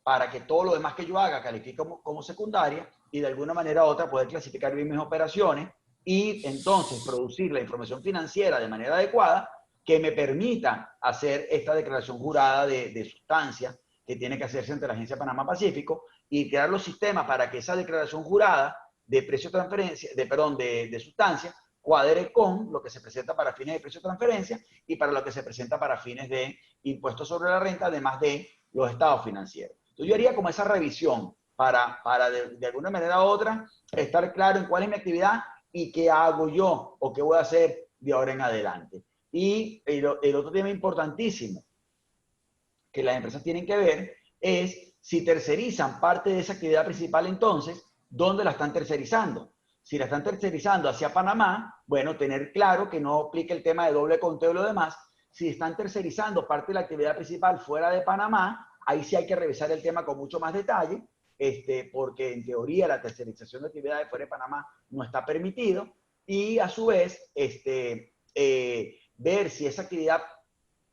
para que todo lo demás que yo haga califique como secundaria y de alguna manera u otra poder clasificar bien mis operaciones y entonces producir la información financiera de manera adecuada que me permita hacer esta declaración jurada de sustancia que tiene que hacerse ante la Agencia Panamá Pacífico y crear los sistemas para que esa declaración jurada de precio de transferencia, de sustancia, cuadre con lo que se presenta para fines de precio de transferencia y para lo que se presenta para fines de impuestos sobre la renta, además de los estados financieros. Entonces yo haría como esa revisión para de alguna manera u otra estar claro en cuál es mi actividad y qué hago yo o qué voy a hacer de ahora en adelante. Y el otro tema importantísimo que las empresas tienen que ver es si tercerizan parte de esa actividad principal, entonces, ¿dónde la están tercerizando? Si la están tercerizando hacia Panamá, bueno, tener claro que no aplique el tema de doble conteo y lo demás. Si están tercerizando parte de la actividad principal fuera de Panamá, ahí sí hay que revisar el tema con mucho más detalle, porque en teoría la tercerización de actividades fuera de Panamá no está permitido, y a su vez, ver si esa actividad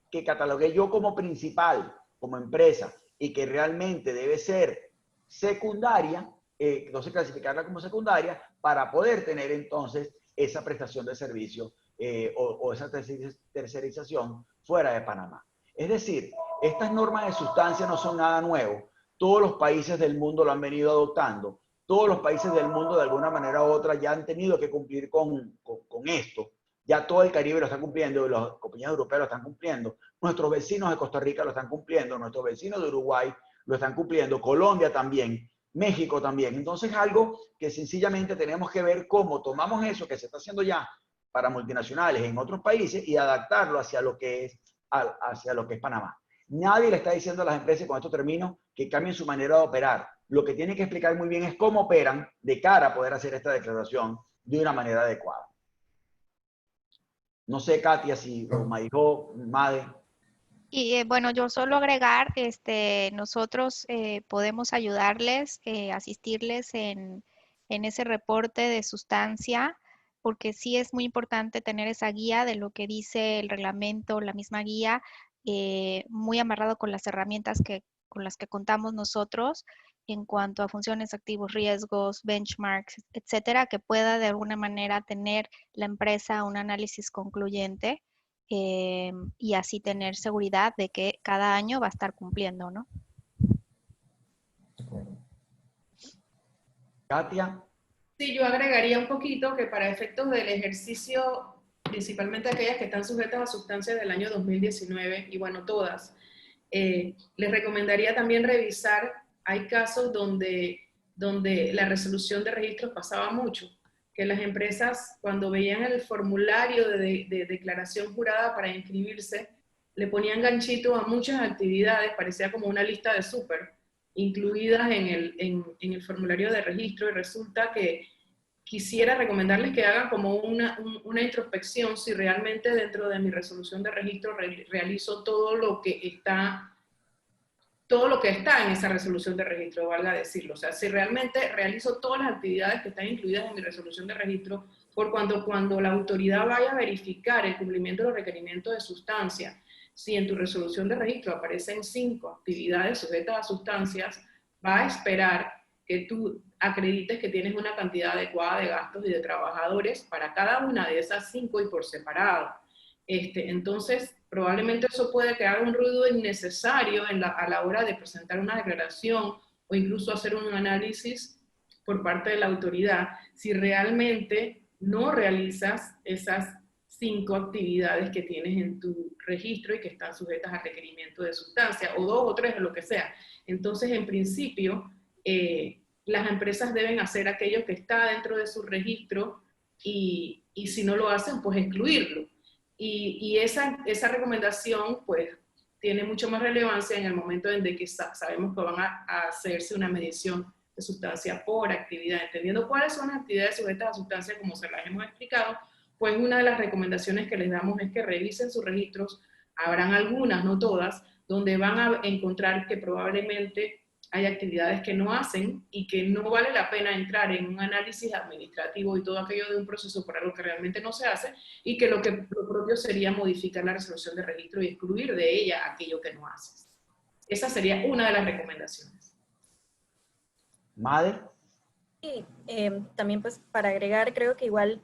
que catalogué yo como principal, como empresa, y que realmente debe ser secundaria, entonces clasificarla como secundaria, para poder tener entonces esa prestación de servicio o esa tercerización fuera de Panamá. Es decir, estas normas de sustancia no son nada nuevo. Todos los países del mundo lo han venido adoptando. Todos los países del mundo, de alguna manera u otra, ya han tenido que cumplir con esto. Ya todo el Caribe lo está cumpliendo, las compañías europeas lo están cumpliendo, nuestros vecinos de Costa Rica lo están cumpliendo, nuestros vecinos de Uruguay lo están cumpliendo, Colombia también, México también. Entonces, algo que sencillamente tenemos que ver cómo tomamos eso que se está haciendo ya para multinacionales en otros países y adaptarlo hacia lo que es Panamá. Nadie le está diciendo a las empresas, con esto termino, que cambien su manera de operar. Lo que tienen que explicar muy bien es cómo operan de cara a poder hacer esta declaración de una manera adecuada. No sé, Katia, si o Marijó, Made. Y bueno, yo solo agregar, nosotros podemos ayudarles, asistirles en ese reporte de sustancia, porque sí es muy importante tener esa guía de lo que dice el reglamento, la misma guía, muy amarrado con las herramientas con las que contamos nosotros en cuanto a funciones, activos, riesgos, benchmarks, etcétera, que pueda de alguna manera tener la empresa un análisis concluyente. Y así tener seguridad de que cada año va a estar cumpliendo, ¿no? Katia. Sí, yo agregaría un poquito que para efectos del ejercicio, principalmente aquellas que están sujetas a sustancias del año 2019, y bueno, todas, les recomendaría también revisar, hay casos donde la resolución de registros pasaba mucho, que las empresas, cuando veían el formulario de declaración jurada para inscribirse, le ponían ganchito a muchas actividades, parecía como una lista de súper, incluidas en el formulario de registro, y resulta que quisiera recomendarles que hagan como una introspección si realmente dentro de mi resolución de registro realizo todo lo que está en esa resolución de registro, valga decirlo. O sea, si realmente realizo todas las actividades que están incluidas en mi resolución de registro, por cuando la autoridad vaya a verificar el cumplimiento de los requerimientos de sustancia, si en tu resolución de registro aparecen 5 actividades sujetas a sustancias, va a esperar que tú acredites que tienes una cantidad adecuada de gastos y de trabajadores para cada una de esas 5 y por separado. Entonces, probablemente eso puede crear un ruido innecesario a la hora de presentar una declaración o incluso hacer un análisis por parte de la autoridad si realmente no realizas esas 5 actividades que tienes en tu registro y que están sujetas a requerimiento de sustancia, o 2 o 3 o lo que sea. Entonces, en principio, las empresas deben hacer aquello que está dentro de su registro y si no lo hacen, pues excluirlo. Y esa recomendación, pues, tiene mucho más relevancia en el momento en que sabemos que van a hacerse una medición de sustancia por actividad. Entendiendo cuáles son las actividades sujetas a sustancia, como se las hemos explicado, pues una de las recomendaciones que les damos es que revisen sus registros. Habrán algunas, no todas, donde van a encontrar que probablemente hay actividades que no hacen y que no vale la pena entrar en un análisis administrativo y todo aquello de un proceso por algo que realmente no se hace, y que lo propio sería modificar la resolución de registro y excluir de ella aquello que no haces. Esa sería una de las recomendaciones. Madre. Y también pues para agregar, creo que igual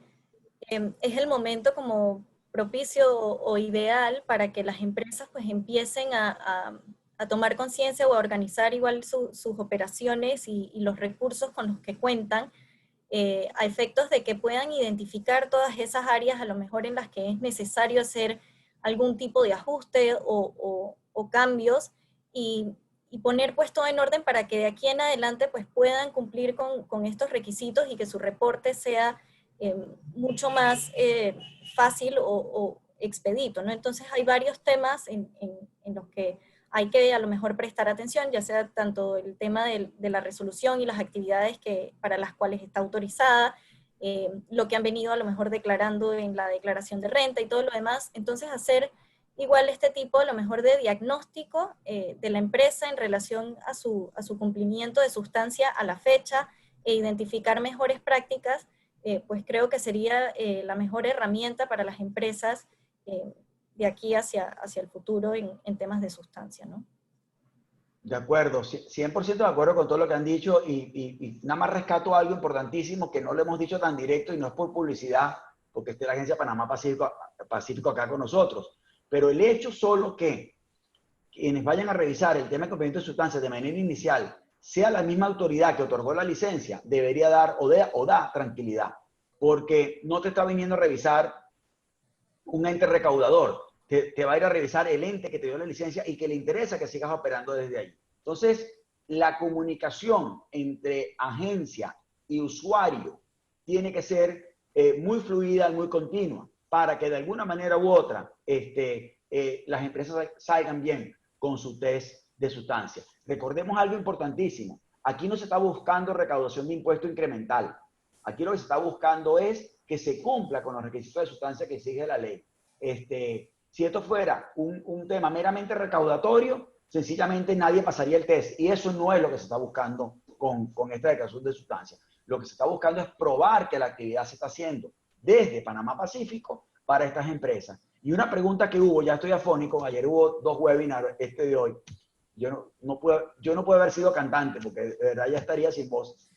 es el momento como propicio o ideal para que las empresas pues empiecen a tomar conciencia o a organizar igual sus operaciones y los recursos con los que cuentan, a efectos de que puedan identificar todas esas áreas a lo mejor en las que es necesario hacer algún tipo de ajuste o cambios, y poner pues todo en orden para que de aquí en adelante pues puedan cumplir con estos requisitos y que su reporte sea mucho más fácil o expedito, ¿no? Entonces hay varios temas en los que hay que a lo mejor prestar atención, ya sea tanto el tema de la resolución y las actividades para las cuales está autorizada, lo que han venido a lo mejor declarando en la declaración de renta y todo lo demás. Entonces hacer igual este tipo a lo mejor de diagnóstico de la empresa en relación a su cumplimiento de sustancia a la fecha, e identificar mejores prácticas, pues creo que sería la mejor herramienta para las empresas de aquí hacia el futuro en temas de sustancia, ¿no? De acuerdo, 100% de acuerdo con todo lo que han dicho, y nada más rescato algo importantísimo que no lo hemos dicho tan directo y no es por publicidad, porque esté la Agencia Panamá Pacífico acá con nosotros, pero el hecho solo que quienes vayan a revisar el tema de cumplimiento de sustancias de manera inicial sea la misma autoridad que otorgó la licencia, debería dar o da tranquilidad, porque no te está viniendo a revisar un ente recaudador, te va a ir a revisar el ente que te dio la licencia y que le interesa que sigas operando desde ahí. Entonces, la comunicación entre agencia y usuario tiene que ser muy fluida, muy continua, para que de alguna manera u otra las empresas salgan bien con su test de sustancia. Recordemos algo importantísimo. Aquí no se está buscando recaudación de impuesto incremental. Aquí lo que se está buscando es que se cumpla con los requisitos de sustancia que exige la ley. Si esto fuera un tema meramente recaudatorio, sencillamente nadie pasaría el test. Y eso no es lo que se está buscando con esta declaración de sustancia. Lo que se está buscando es probar que la actividad se está haciendo desde Panamá Pacífico para estas empresas. Y una pregunta que hubo, ya estoy afónico, ayer hubo 2 webinars, de hoy. Yo no puedo haber sido cantante, porque de verdad ya estaría sin voz.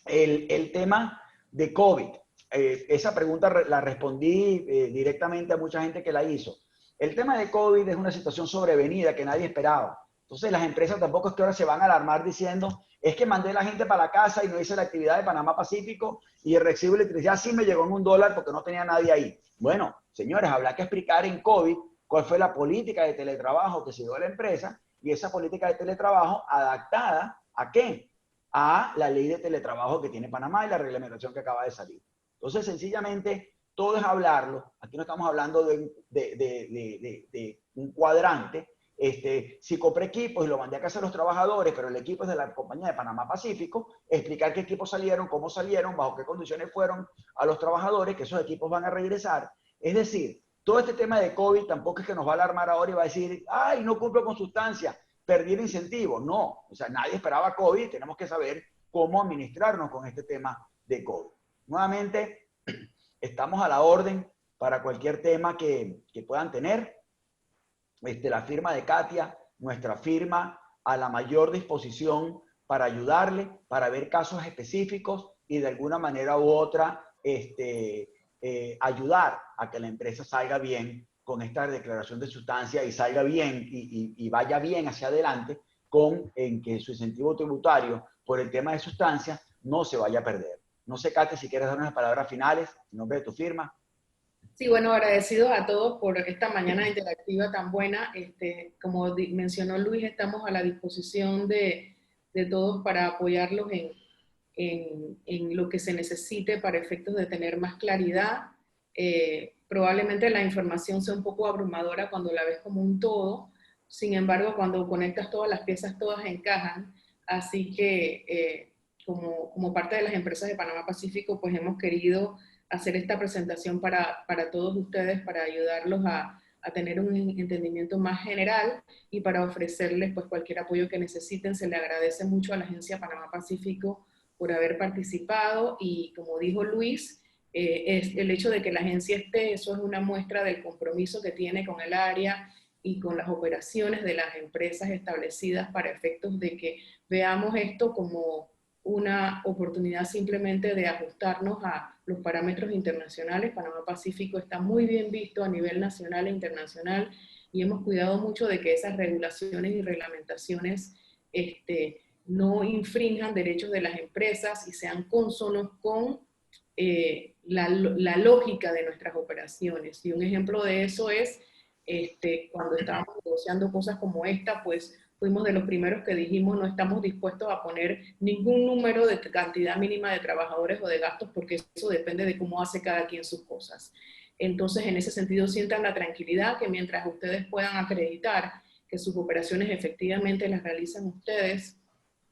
El tema de COVID. Esa pregunta la respondí directamente a mucha gente que la hizo. El tema de COVID es una situación sobrevenida que nadie esperaba. Entonces las empresas tampoco es que ahora se van a alarmar diciendo, es que mandé a la gente para la casa y no hice la actividad de Panamá Pacífico y el recibo de electricidad sí me llegó en $1 porque no tenía nadie ahí. Bueno, señores, habrá que explicar en COVID cuál fue la política de teletrabajo que siguió la empresa, y esa política de teletrabajo adaptada ¿a qué? a la ley de teletrabajo que tiene Panamá y la reglamentación que acaba de salir. Entonces, sencillamente, todo es hablarlo. Aquí no estamos hablando de un cuadrante. Si compré equipos y lo mandé a casa a los trabajadores, pero el equipo es de la compañía de Panamá Pacífico, explicar qué equipos salieron, cómo salieron, bajo qué condiciones fueron a los trabajadores, que esos equipos van a regresar. Es decir, todo este tema de COVID tampoco es que nos va a alarmar ahora y va a decir, ay, no cumplo con sustancia, perdí el incentivo. No, o sea, nadie esperaba COVID, tenemos que saber cómo administrarnos con este tema de COVID. Nuevamente, estamos a la orden para cualquier tema que puedan tener. La firma de Katia, nuestra firma, a la mayor disposición para ayudarle, para ver casos específicos y de alguna manera u otra ayudar a que la empresa salga bien con esta declaración de sustancia y salga bien y vaya bien hacia adelante en que su incentivo tributario por el tema de sustancia no se vaya a perder. No sé, Katia, si quieres dar unas palabras finales en nombre de tu firma. Sí, bueno, agradecidos a todos por esta mañana interactiva tan buena. Como mencionó Luis, estamos a la disposición de todos para apoyarlos en lo que se necesite para efectos de tener más claridad. Probablemente la información sea un poco abrumadora cuando la ves como un todo, sin embargo, cuando conectas todas las piezas, todas encajan. Así que como parte de las empresas de Panamá Pacífico, pues hemos querido hacer esta presentación para todos ustedes, para ayudarlos a tener un entendimiento más general y para ofrecerles pues cualquier apoyo que necesiten. Se le agradece mucho a la Agencia Panamá Pacífico por haber participado y como dijo Luis, es el hecho de que la agencia esté, eso es una muestra del compromiso que tiene con el área y con las operaciones de las empresas establecidas para efectos de que veamos esto como una oportunidad simplemente de ajustarnos a los parámetros internacionales. Panamá Pacífico está muy bien visto a nivel nacional e internacional y hemos cuidado mucho de que esas regulaciones y reglamentaciones no infrinjan derechos de las empresas y sean consonos con la lógica de nuestras operaciones. Y un ejemplo de eso es cuando estábamos negociando cosas como esta, pues fuimos de los primeros que dijimos no estamos dispuestos a poner ningún número de cantidad mínima de trabajadores o de gastos porque eso depende de cómo hace cada quien sus cosas. Entonces, en ese sentido, sientan la tranquilidad que mientras ustedes puedan acreditar que sus operaciones efectivamente las realizan ustedes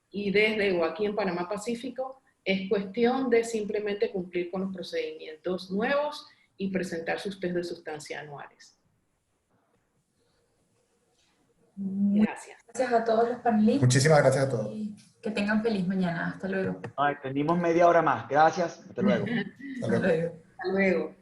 y desde o aquí en Panamá Pacífico, es cuestión de simplemente cumplir con los procedimientos nuevos y presentar sus test de sustancia anuales. Gracias. Gracias a todos los panelistas. Muchísimas gracias a todos. Y que tengan feliz mañana. Hasta luego. Extendimos media hora más. Gracias. Hasta luego. Hasta luego. Hasta luego.